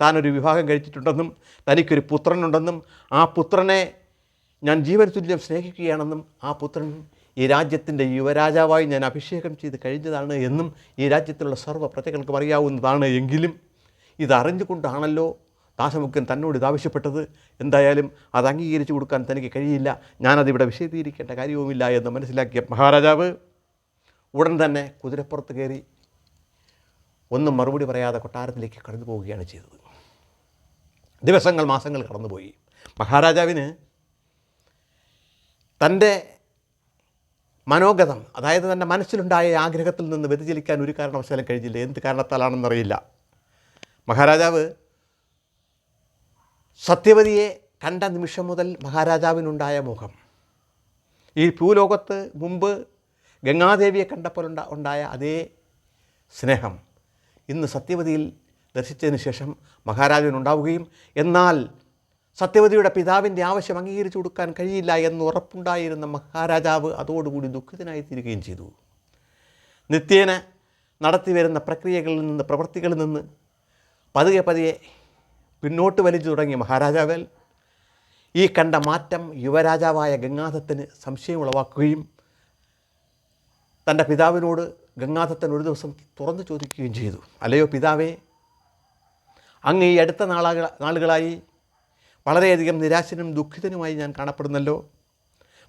താനൊരു വിവാഹം കഴിച്ചിട്ടുണ്ടെന്നും തനിക്കൊരു പുത്രനുണ്ടെന്നും ആ പുത്രനെ ഞാൻ ജീവൻ തുല്യം സ്നേഹിക്കുകയാണെന്നും ആ പുത്രൻ ഈ രാജ്യത്തിൻ്റെ യുവരാജാവായി ഞാൻ അഭിഷേകം ചെയ്ത് കഴിഞ്ഞതാണ് എന്നും ഈ രാജ്യത്തിലുള്ള സർവ്വ പ്രജകൾക്കും അറിയാവുന്നതാണ്. എങ്കിലും ഇതറിഞ്ഞുകൊണ്ടാണല്ലോ ദാസമുഖ്യൻ തന്നോട് ഇതാവശ്യപ്പെട്ടത്. എന്തായാലും അത് അംഗീകരിച്ചു കൊടുക്കാൻ തനിക്ക് കഴിയില്ല, ഞാനതിവിടെ വിശദീകരിക്കേണ്ട കാര്യവുമില്ല എന്ന് മനസ്സിലാക്കിയ മഹാരാജാവ് ഉടൻ തന്നെ കുതിരപ്പുറത്ത് കയറി ഒന്നും മറുപടി പറയാതെ കൊട്ടാരത്തിലേക്ക് കടന്നു പോവുകയാണ് ചെയ്തത്. ദിവസങ്ങൾ മാസങ്ങൾ കടന്നുപോയി. മഹാരാജാവിന് തൻ്റെ മനോഗതം, അതായത് തൻ്റെ മനസ്സിലുണ്ടായ ആഗ്രഹത്തിൽ നിന്ന് വ്യതിചലിക്കാൻ ഒരു കാരണവശാലും കഴിഞ്ഞില്ല. എന്ത് കാരണത്താലാണെന്നറിയില്ല. മഹാരാജാവ് സത്യവതിയെ കണ്ട നിമിഷം മുതൽ മഹാരാജാവിനുണ്ടായ മോഹം, ഈ ഭൂലോകത്ത് മുമ്പ് ഗംഗാദേവിയെ കണ്ടപ്പോൾ ഉണ്ടായ അതേ സ്നേഹം ഇന്ന് സത്യവതിയിൽ ദർശിച്ചതിന് ശേഷം മഹാരാജാവിനുണ്ടാവുകയും, എന്നാൽ സത്യവതിയുടെ പിതാവിൻ്റെ ആവശ്യം അംഗീകരിച്ചു കൊടുക്കാൻ കഴിയില്ല എന്ന് ഉറപ്പുണ്ടായിരുന്ന മഹാരാജാവ് അതോടുകൂടി ദുഃഖിതനായി തീരുകയും ചെയ്തു. നിത്യേന നടത്തിവരുന്ന പ്രക്രിയകളിൽ നിന്ന്, പ്രവൃത്തികളിൽ നിന്ന് പതുക്കെ പതിയെ പിന്നോട്ട് വലിച്ചു തുടങ്ങിയ മഹാരാജാവിൽ ഈ കണ്ട മാറ്റം യുവരാജാവായ ഗംഗാധത്തിന് സംശയം ഉളവാക്കുകയും തൻ്റെ പിതാവിനോട് ഗംഗാധത്തൻ ഒരു ദിവസം തുറന്നു ചോദിക്കുകയും ചെയ്തു. അല്ലയോ പിതാവേ, അങ്ങ് ഈ അടുത്ത നാളുകളായി വളരെയധികം നിരാശനും ദുഃഖിതനുമായി ഞാൻ കാണപ്പെടുന്നല്ലോ.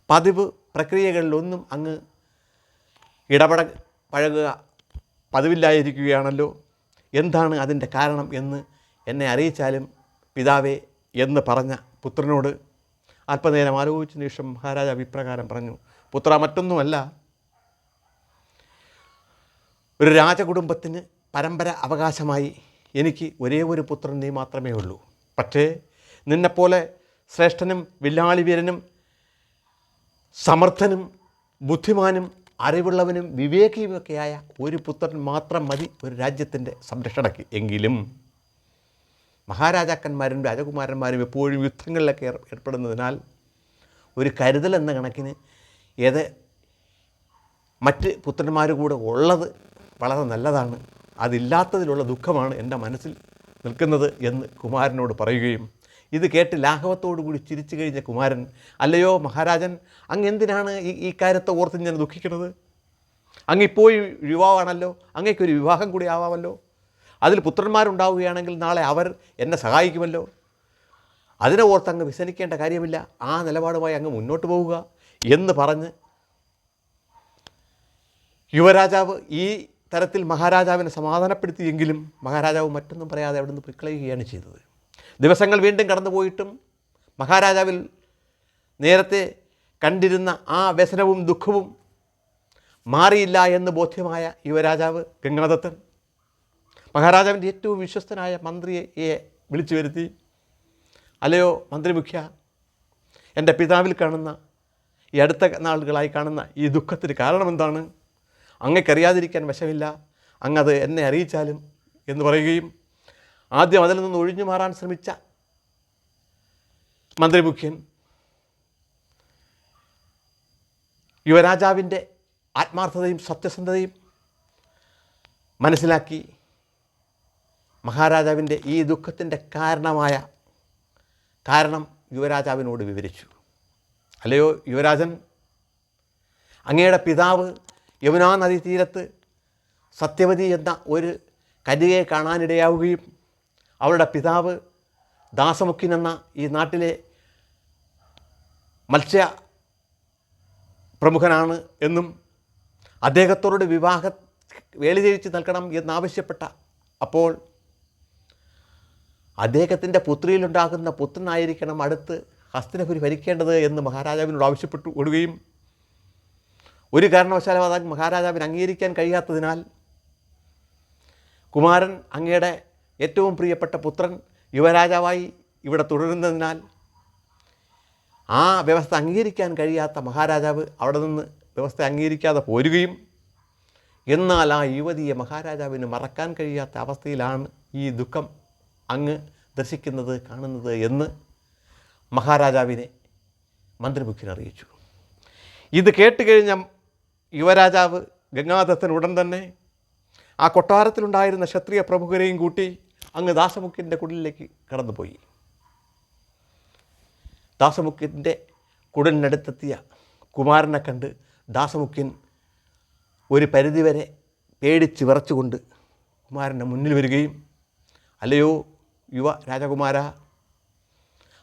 പതിവ് പ്രക്രിയകളിലൊന്നും അങ്ങ് പഴകുക പതിവില്ലായിരിക്കുകയാണല്ലോ. എന്താണ് അതിൻ്റെ കാരണം എന്ന് എന്നെ അറിയിച്ചാലും പിതാവേ എന്ന് പറഞ്ഞ പുത്രനോട് അല്പനേരം ആലോചിച്ചതിന് ശേഷം മഹാരാജാവ് ഇപ്രകാരം പറഞ്ഞു. പുത്ര, മറ്റൊന്നുമല്ല, ഒരു രാജകുടുംബത്തിന് പരമ്പര അവകാശമായി എനിക്ക് ഒരേ ഒരു പുത്രൻ നീ മാത്രമേ ഉള്ളൂ. പക്ഷേ നിന്നെപ്പോലെ ശ്രേഷ്ഠനും വില്ലാളി വീരനും സമർത്ഥനും ബുദ്ധിമാനും അറിവുള്ളവനും വിവേകിയുമൊക്കെയായ ഒരു പുത്രൻ മാത്രം മതി ഒരു രാജ്യത്തിൻ്റെ സംരക്ഷണയ്ക്ക്. എങ്കിലും മഹാരാജാക്കന്മാരും രാജകുമാരന്മാരും എപ്പോഴും യുദ്ധങ്ങളിലൊക്കെ ഏർപ്പെടുന്നതിനാൽ ഒരു കരുതൽ എന്ന കണക്കിന് മറ്റ് പുത്രന്മാർ കൂടെ ഉള്ളത് വളരെ നല്ലതാണ്. അതില്ലാത്തതിലുള്ള ദുഃഖമാണ് എൻ്റെ മനസ്സിൽ നിൽക്കുന്നത് എന്ന് കുമാരനോട് പറയുകയും, ഇത് കേട്ട് ലാഘവത്തോടുകൂടി ചിരിച്ചു കഴിഞ്ഞ കുമാരൻ, അല്ലയോ മഹാരാജൻ, അങ്ങ് എന്തിനാണ് ഈ കാര്യത്തെ ഓർത്ത് ഞാൻ ദുഃഖിക്കുന്നത്? അങ്ങിപ്പോൾ യുവാവാണല്ലോ, അങ്ങേക്കൊരു വിവാഹം കൂടി ആവാമല്ലോ. അതിൽ പുത്രന്മാരുണ്ടാവുകയാണെങ്കിൽ നാളെ അവർ എന്നെ സഹായിക്കുമല്ലോ. അതിനെ ഓർത്ത് അങ്ങ് വ്യസനിക്കേണ്ട കാര്യമില്ല. ആ നിലപാടുമായി അങ്ങ് മുന്നോട്ട് പോവുക എന്ന് പറഞ്ഞ് യുവരാജാവ് ഈ തരത്തിൽ മഹാരാജാവിനെ സമാധാനപ്പെടുത്തിയെങ്കിലും മഹാരാജാവ് മറ്റൊന്നും പറയാതെ അവിടെ നിന്ന് പൊയ്ക്കളയുകയാണ് ചെയ്തത്. ദിവസങ്ങൾ വീണ്ടും കടന്നുപോയിട്ടും മഹാരാജാവിൽ നേരത്തെ കണ്ടിരുന്ന ആ വ്യസനവും ദുഃഖവും മാറിയില്ല എന്ന് ബോധ്യമായ യുവരാജാവ് ഗംഗാദത്തൻ മഹാരാജാവിൻ്റെ ഏറ്റവും വിശ്വസ്തനായ മന്ത്രിയെ വിളിച്ചു വരുത്തി, അല്ലയോ മന്ത്രിമുഖ്യ, എൻ്റെ പിതാവിൽ കാണുന്ന ഈ അടുത്ത നാളുകളായി കാണുന്ന ഈ ദുഃഖത്തിന് കാരണമെന്താണ്? അങ്ങക്കറിയാതിരിക്കാൻ വശമില്ല, അങ്ങത് എന്നെ അറിയിച്ചാലും എന്ന് പറയുകയും, ആദ്യം അതിൽ നിന്ന് ഒഴിഞ്ഞു മാറാൻ ശ്രമിച്ച മന്ത്രിമുഖ്യൻ യുവരാജാവിൻ്റെ ആത്മാർത്ഥതയും സത്യസന്ധതയും മനസ്സിലാക്കി മഹാരാജാവിൻ്റെ ഈ ദുഃഖത്തിൻ്റെ കാരണം യുവരാജാവിനോട് വിവരിച്ചു. അല്ലയോ യുവരാജൻ, അങ്ങയുടെ പിതാവ് യമുനാ നദീ തീരത്ത് സത്യവതി എന്ന ഒരു കന്യകയെ കാണാനിടയാവുകയും അവളുടെ പിതാവ് ദാസമുഖ്യൻ എന്ന ഈ നാട്ടിലെ മത്സ്യ പ്രമുഖനാണ് എന്നും അദ്ദേഹത്തോട് വേളിചേരിച്ച് നൽകണം എന്നാവശ്യപ്പെട്ട അപ്പോൾ അദ്ദേഹത്തിൻ്റെ പുത്രിയിലുണ്ടാകുന്ന പുത്രനായിരിക്കണം അടുത്ത് ഹസ്തിനപുരി ഭരിക്കേണ്ടത് എന്ന് മഹാരാജാവിനോട് ആവശ്യപ്പെട്ടു കൊടുക്കുകയും, ഒരു കാരണവശാലും അത് മഹാരാജാവിന് അംഗീകരിക്കാൻ കഴിയാത്തതിനാൽ കുമാരൻ അങ്ങയുടെ ഏറ്റവും പ്രിയപ്പെട്ട പുത്രൻ യുവരാജാവായി ഇവിടെ തുടരുന്നതിനാൽ ആ വ്യവസ്ഥ അംഗീകരിക്കാൻ കഴിയാത്ത മഹാരാജാവ് അവിടെ നിന്ന് വ്യവസ്ഥ അംഗീകരിക്കാതെ പോരുകയും, എന്നാൽ ആ യുവതിയെ മഹാരാജാവിന് മറക്കാൻ കഴിയാത്ത അവസ്ഥയിലാണ് ഈ ദുഃഖം അങ്ങ് ദർശിക്കുന്നത്, കാണുന്നത് എന്ന് മഹാരാജാവിനെ മന്ത്രിമുഖ്യൻ അറിയിച്ചു. ഇത് കേട്ടുകഴിഞ്ഞ യുവരാജാവ് ഗംഗാദത്തൻ ഉടൻ തന്നെ ആ കൊട്ടാരത്തിലുണ്ടായിരുന്ന ക്ഷത്രിയ പ്രമുഖരെയും കൂട്ടി അങ്ങ് ദാസമുഖ്യൻ്റെ കുടിലിലേക്ക് കടന്നുപോയി. ദാസമുഖ്യൻ്റെ കുടിലിനടുത്തെത്തിയ കുമാരനെ കണ്ട് ദാസമുഖ്യൻ ഒരു പരിധിവരെ പേടിച്ച് വിറച്ചുകൊണ്ട് കുമാരൻ്റെ മുന്നിൽ വരികയും, അല്ലയോ യുവ രാജകുമാര,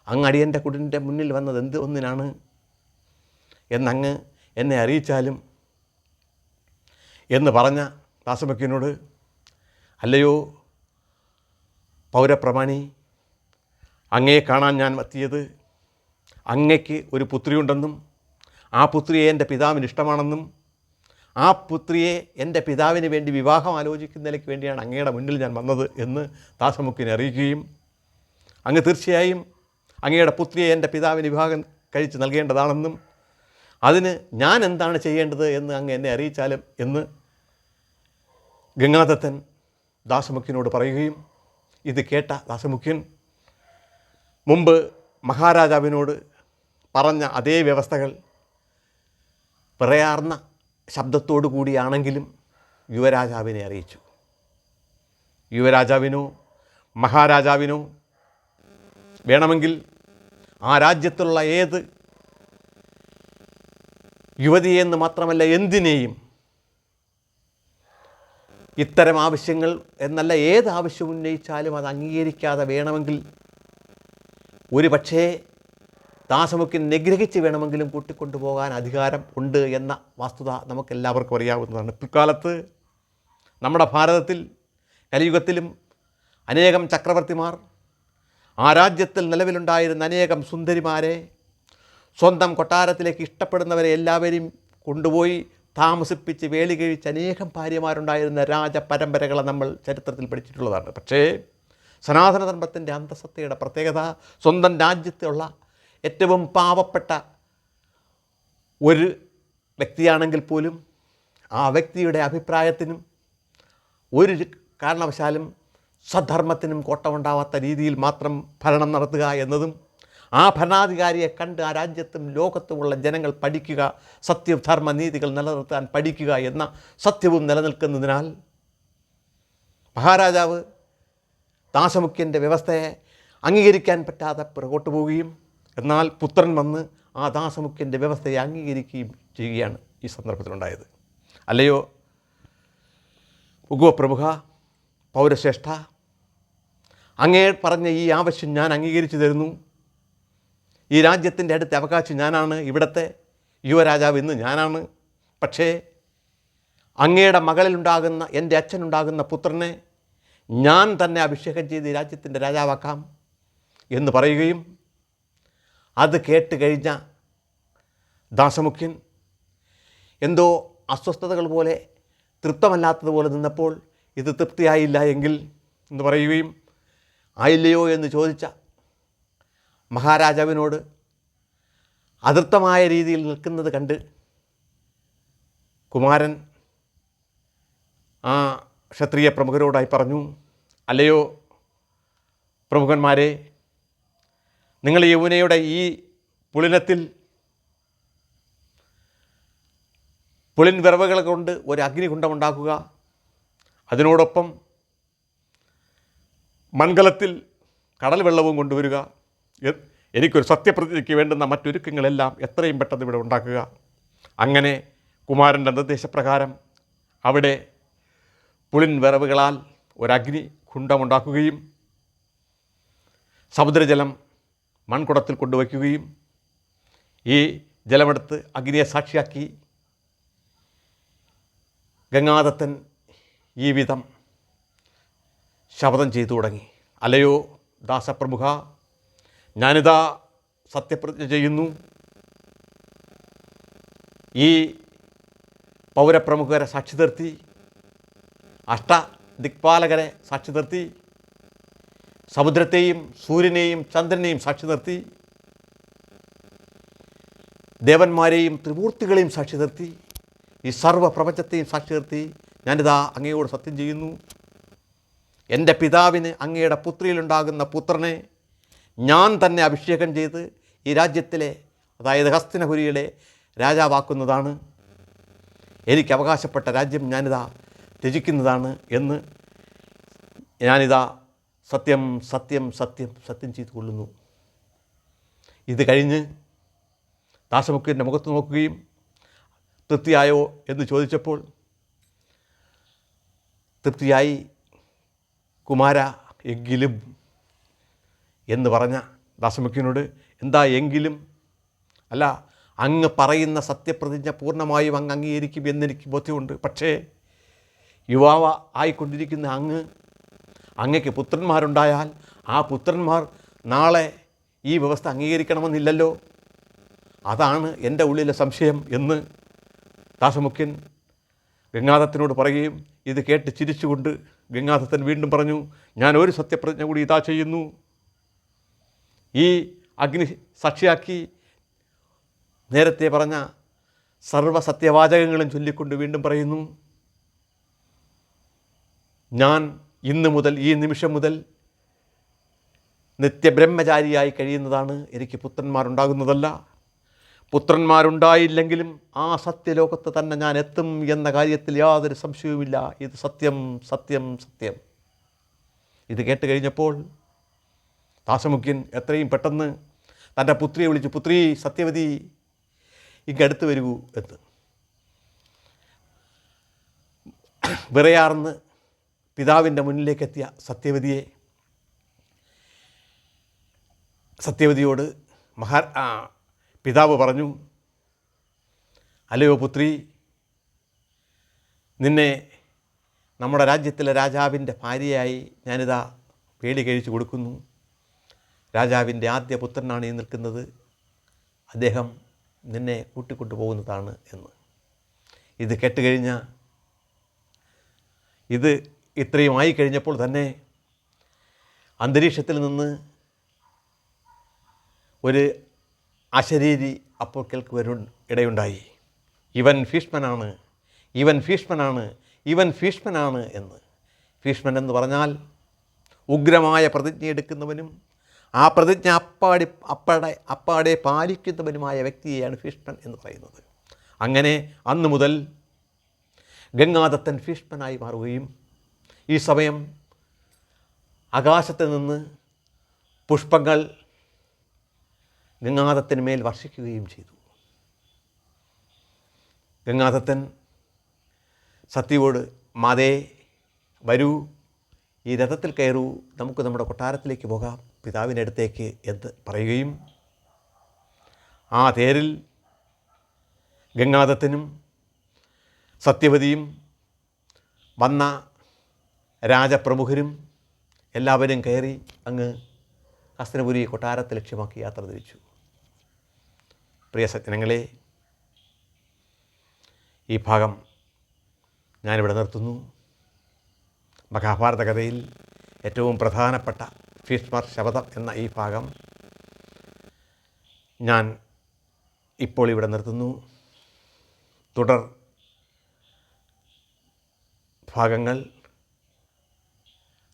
അങ്ങ് അടിയൻ്റെ കുടിലിൻ്റെ മുന്നിൽ വന്നത് എന്ത് ഒന്നിനാണ് എന്നങ്ങ് എന്നെ അറിയിച്ചാലും എന്ന് പറഞ്ഞ ദാസമുഖ്യനോട്, അല്ലയോ പൗരപ്രമാണി, അങ്ങയെ കാണാൻ ഞാൻ എത്തിയത് അങ്ങയ്ക്ക് ഒരു പുത്രിയുണ്ടെന്നും ആ പുത്രിയെ എൻ്റെ പിതാവിന് ഇഷ്ടമാണെന്നും ആ പുത്രിയെ എൻ്റെ പിതാവിന് വേണ്ടി വിവാഹം ആലോചിക്കുന്നതിലേക്ക് വേണ്ടിയാണ് അങ്ങയുടെ മുന്നിൽ ഞാൻ വന്നത് എന്ന് ദാസമുഖ്യനെ അറിയിക്കുകയും അങ്ങ് തീർച്ചയായും അങ്ങയുടെ പുത്രിയെ എൻ്റെ പിതാവിന് വിവാഹം കഴിച്ച് നൽകേണ്ടതാണെന്നും അതിന് ഞാൻ എന്താണ് ചെയ്യേണ്ടത് എന്ന് അങ്ങ് എന്നെ അറിയിച്ചാലും എന്ന് ഗംഗാദത്തൻ ദാസമുഖ്യനോട് പറയുകയും ഇത് കേട്ട ദാസമുഖ്യൻ മുമ്പ് മഹാരാജാവിനോട് പറഞ്ഞ അതേ വ്യവസ്ഥകൾ പറയാർന്ന ശബ്ദത്തോടു കൂടിയാണെങ്കിലും യുവരാജാവിനെ അറിയിച്ചു. യുവരാജാവിനോ മഹാരാജാവിനോ വേണമെങ്കിൽ ആ രാജ്യത്തുള്ള ഏത് യുവതിയെന്ന് മാത്രമല്ല എന്തിനേയും ഇത്തരം ആവശ്യങ്ങൾ എന്നല്ല ഏത് ആവശ്യം ഉന്നയിച്ചാലും അത് അംഗീകരിക്കാതെ വേണമെങ്കിൽ ഒരു പക്ഷേ ദാസമുഖ്യൻ നിഗ്രഹിച്ച് വേണമെങ്കിലും കൂട്ടിക്കൊണ്ടുപോകാൻ അധികാരം ഉണ്ട് എന്ന വസ്തുത നമുക്കെല്ലാവർക്കും അറിയാവുന്നതാണ്. പിൽക്കാലത്ത് നമ്മുടെ ഭാരതത്തിൽ കലിയുഗത്തിലും അനേകം ചക്രവർത്തിമാർ ആ രാജ്യത്തിൽ നിലവിലുണ്ടായിരുന്ന അനേകം സുന്ദരിമാരെ സ്വന്തം കൊട്ടാരത്തിലേക്ക് ഇഷ്ടപ്പെടുന്നവരെ എല്ലാവരെയും കൊണ്ടുപോയി താമസിപ്പിച്ച് വേലി കഴിച്ച് അനേകം ഭാര്യമാരുണ്ടായിരുന്ന രാജപരമ്പരകളെ നമ്മൾ ചരിത്രത്തിൽ പഠിച്ചിട്ടുള്ളതാണ്. പക്ഷേ സനാതനധർമ്മത്തിൻ്റെ അന്തസത്തയുടെ പ്രത്യേകത സ്വന്തം രാജ്യത്തുള്ള ഏറ്റവും പാവപ്പെട്ട ഒരു വ്യക്തിയാണെങ്കിൽ പോലും ആ വ്യക്തിയുടെ അഭിപ്രായത്തിനും ഒരു കാരണവശാലും സ്വധർമ്മത്തിനും കോട്ടമുണ്ടാവാത്ത രീതിയിൽ മാത്രം ഭരണം നടത്തുക എന്നതും ആ ഭരണാധികാരിയെ കണ്ട് ആ രാജ്യത്തും ലോകത്തുമുള്ള ജനങ്ങൾ പഠിക്കുക, സത്യധർമ്മ നീതികൾ നിലനിർത്താൻ പഠിക്കുക എന്ന സത്യവും നിലനിൽക്കുന്നതിനാൽ മഹാരാജാവ് ദാസമുഖ്യൻ്റെ വ്യവസ്ഥയെ അംഗീകരിക്കാൻ പറ്റാതെ പുറകോട്ട് പോവുകയും എന്നാൽ പുത്രൻ വന്ന് ആ ദാസമുഖ്യൻ്റെ വ്യവസ്ഥയെ അംഗീകരിക്കുകയും ചെയ്യുകയാണ് ഈ സന്ദർഭത്തിലുണ്ടായത്. അല്ലയോ ഉഗ്വപ്രമുഖ, പൗരശ്രേഷ്ഠ, അങ്ങേ പറഞ്ഞ ഈ ആവശ്യം ഞാൻ അംഗീകരിച്ചു തരുന്നു. ഈ രാജ്യത്തിൻ്റെ അടുത്ത അവകാശി ഞാനാണ്, ഇവിടുത്തെ യുവരാജാവ് ഇന്ന് ഞാനാണ്. പക്ഷേ അങ്ങയുടെ മകളിലുണ്ടാകുന്ന എൻ്റെ അച്ഛനുണ്ടാകുന്ന പുത്രനെ ഞാൻ തന്നെ അഭിഷേകം ചെയ്ത് ഈ രാജ്യത്തിൻ്റെ രാജാവാക്കാം എന്ന് പറയുകയും അത് കേട്ട് കഴിഞ്ഞ ദാസമുഖ്യൻ എന്തോ അസ്വസ്ഥതകൾ പോലെ തൃപ്തമല്ലാത്തതുപോലെ നിന്നപ്പോൾ ഇത് തൃപ്തിയായില്ല എങ്കിൽ എന്ന് പറയുകയും ആയില്ലയോ എന്ന് ചോദിച്ച മഹാരാജാവിനോട് അതൃപ്തമായ രീതിയിൽ നിൽക്കുന്നത് കണ്ട് കുമാരൻ ആ ക്ഷത്രിയ പ്രമുഖരോടായി പറഞ്ഞു, അല്ലയോ പ്രമുഖന്മാരെ, നിങ്ങൾ യമുനയുടെ ഈ പുളിനത്തിൽ പുളിൻ വിറവുകൾ കൊണ്ട് ഒരു അഗ്നികുണ്ഡമുണ്ടാക്കുക, അതിനോടൊപ്പം മൺകലത്തിൽ കടൽ വെള്ളവും കൊണ്ടുവരിക, എനിക്കൊരു സത്യപ്രതിജ്ഞയ്ക്ക് വേണ്ടുന്ന മറ്റൊരുക്കങ്ങളെല്ലാം എത്രയും പെട്ടെന്ന് ഇവിടെ ഉണ്ടാക്കുക. അങ്ങനെ കുമാരൻ്റെ നിർദ്ദേശപ്രകാരം അവിടെ പുളിൻ വിറവുകളാൽ ഒരഗ്നി കുണ്ഡമുണ്ടാക്കുകയും സമുദ്രജലം മൺകുടത്തിൽ കൊണ്ടുവയ്ക്കുകയും ഈ ജലമെടുത്ത് അഗ്നിയെ സാക്ഷിയാക്കി ഗംഗാദത്തൻ ഈ വിധം ശപഥം ചെയ്തു തുടങ്ങി. അല്ലയോ ദാസപ്രമുഖ, ഞാനിതാ സത്യപ്രതിജ്ഞ ചെയ്യുന്നു. ഈ പൗരപ്രമുഖരെ സാക്ഷി നിർത്തി, അഷ്ടദിക്പാലകരെ സാക്ഷി നിർത്തി, സമുദ്രത്തെയും സൂര്യനെയും ചന്ദ്രനെയും സാക്ഷി നിർത്തി, ദേവന്മാരെയും ത്രിമൂർത്തികളെയും സാക്ഷി നിർത്തി, ഈ സർവ്വപ്രപഞ്ചത്തെയും സാക്ഷി നിർത്തി ഞാനിതാ അങ്ങയോട് സത്യം ചെയ്യുന്നു. എൻ്റെ പിതാവിന് അങ്ങയുടെ പുത്രിയിലുണ്ടാകുന്ന പുത്രനെ ഞാൻ തന്നെ അഭിഷേകം ചെയ്ത് ഈ രാജ്യത്തിലെ, അതായത് ഹസ്തിനപുരിയിലെ രാജാവാക്കുന്നതാണ്. എനിക്ക് അവകാശപ്പെട്ട രാജ്യം ഞാനിതാ ത്യജിക്കുന്നതാണ് എന്ന് ഞാനിതാ സത്യം സത്യം സത്യം സത്യം ചെയ്തു കൊള്ളുന്നു. ഇത് കഴിഞ്ഞ് ദാസമുഖ്യൻ്റെ മുഖത്ത് നോക്കുകയും തൃപ്തിയായോ എന്ന് ചോദിച്ചപ്പോൾ, തൃപ്തിയായി കുമാര, എങ്കിലും എന്ന് പറഞ്ഞ ദാസമുഖ്യനോട്, എന്താ എങ്കിലും? അല്ല, അങ്ങ് പറയുന്ന സത്യപ്രതിജ്ഞ പൂർണ്ണമായും അങ്ങ് അംഗീകരിക്കും എന്നെനിക്ക് ബോധ്യമുണ്ട്. പക്ഷേ യുവാവ് ആയിക്കൊണ്ടിരിക്കുന്ന അങ്ങയ്ക്ക് പുത്രന്മാരുണ്ടായാൽ ആ പുത്രന്മാർ നാളെ ഈ വ്യവസ്ഥ അംഗീകരിക്കണമെന്നില്ലല്ലോ. അതാണ് എൻ്റെ ഉള്ളിലെ സംശയം എന്ന് ദാസമുഖ്യൻ ഗംഗാധരത്തിനോട് പറയുകയും ഇത് കേട്ട് ചിരിച്ചുകൊണ്ട് ഗംഗാധരൻ വീണ്ടും പറഞ്ഞു, ഞാൻ ഒരു സത്യപ്രതിജ്ഞ കൂടി ഇതാ ചെയ്യുന്നു. ഈ അഗ്നി സാക്ഷിയാക്കി നേരത്തെ പറഞ്ഞ സർവ്വസത്യവാചകങ്ങളും ചൊല്ലിക്കൊണ്ട് വീണ്ടും പറയുന്നു, ഞാൻ ഇന്ന് മുതൽ ഈ നിമിഷം മുതൽ നിത്യബ്രഹ്മചാരിയായി കഴിയുന്നതാണ്. എനിക്ക് പുത്രന്മാരുണ്ടാകുന്നതല്ല. പുത്രന്മാരുണ്ടായില്ലെങ്കിലും ആ സത്യലോകത്ത് തന്നെ ഞാൻ എത്തും എന്ന കാര്യത്തിൽ യാതൊരു സംശയവുമില്ല. ഇത് സത്യം, സത്യം, സത്യം. ഇത് കേട്ട് കഴിഞ്ഞപ്പോൾ ദാസമുഖ്യൻ എത്രയും പെട്ടെന്ന് തൻ്റെ പുത്രിയെ വിളിച്ചു, പുത്രി സത്യവതി, ഇങ്ങടുത്ത് വരൂ എന്ന്. വിറയാർന്ന് പിതാവിൻ്റെ മുന്നിലേക്കെത്തിയ സത്യവതിയോട് പിതാവ് പറഞ്ഞു, അല്ലയോ പുത്രി, നിന്നെ നമ്മുടെ രാജ്യത്തിലെ രാജാവിൻ്റെ ഭാര്യയായി ഞാനിതാ വേടി കഴിച്ചു കൊടുക്കുന്നു. രാജാവിൻ്റെ ആദ്യ പുത്രനാണ് ഈ നിൽക്കുന്നത്. അദ്ദേഹം നിന്നെ കൂട്ടിക്കൊണ്ടു പോകുന്നതാണ് എന്ന്. ഇത് കേട്ടുകഴിഞ്ഞ ഇത് ഇത്രയും ആയിക്കഴിഞ്ഞപ്പോൾ തന്നെ അന്തരീക്ഷത്തിൽ നിന്ന് ഒരു അശരീരി അപ്പോൾ കേൾക്കുവാൻ ഇടയുണ്ടായി. ഇവൻ ഭീഷ്മനാണ്, ഇവൻ ഭീഷ്മനാണ്, ഇവൻ ഭീഷ്മനാണ് എന്ന്. ഭീഷ്മൻ എന്ന് പറഞ്ഞാൽ ഉഗ്രമായ പ്രതിജ്ഞ എടുക്കുന്നവനും ആ പ്രതിജ്ഞ അപ്പാടെ പാലിക്കുന്നവനുമായ വ്യക്തിയെയാണ് ഭീഷ്മൻ എന്ന് പറയുന്നത്. അങ്ങനെ അന്നു മുതൽ ഗംഗാദത്തൻ ഭീഷ്മനായി മാറുകയും ഈ സമയം ആകാശത്ത് നിന്ന് പുഷ്പങ്ങൾ ഗംഗാദത്തിന് മേൽ വർഷിക്കുകയും ചെയ്തു. ഗംഗാദത്തൻ സത്യയോട്, മാതേ വരൂ, ഈ രഥത്തിൽ കയറൂ, നമുക്ക് നമ്മുടെ കൊട്ടാരത്തിലേക്ക് പോകാം, പിതാവിൻ്റെ അടുത്തേക്ക് എന്ന് പറയുകയും ആ തേരിൽ ഗംഗാദത്തനും സത്യവതിയും വന്ന രാജപ്രമുഖരും എല്ലാവരും കയറി അങ്ങ് ഹസ്തിനപുരി കൊട്ടാരത്തെ ലക്ഷ്യമാക്കി യാത്ര തിരിച്ചു. പ്രിയ സജ്ജനങ്ങളെ, ഈ ഭാഗം ഞാനിവിടെ നിർത്തുന്നു. മഹാഭാരത കഥയിൽ ഏറ്റവും പ്രധാനപ്പെട്ട ഭീഷ്മർ ശപഥം എന്ന ഈ ഭാഗം ഞാൻ ഇപ്പോൾ ഇവിടെ നിർത്തുന്നു. തുടർ ഭാഗങ്ങൾ,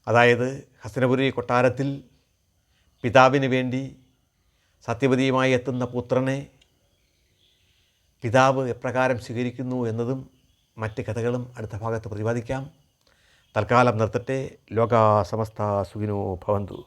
അതായത് ഹസ്തിനപുരി കൊട്ടാരത്തിൽ പിതാവിന് വേണ്ടി സത്യവതിയുമായി എത്തുന്ന പുത്രനെ പിതാവ് എപ്രകാരം സ്വീകരിക്കുന്നു എന്നതും മറ്റ് കഥകളും അടുത്ത ഭാഗത്ത് പ്രതിപാദിക്കാം. തൽക്കാലം നിർത്തട്ടെ. ലോകാ സമസ്ത സുഖിനോ ഭവന്തു.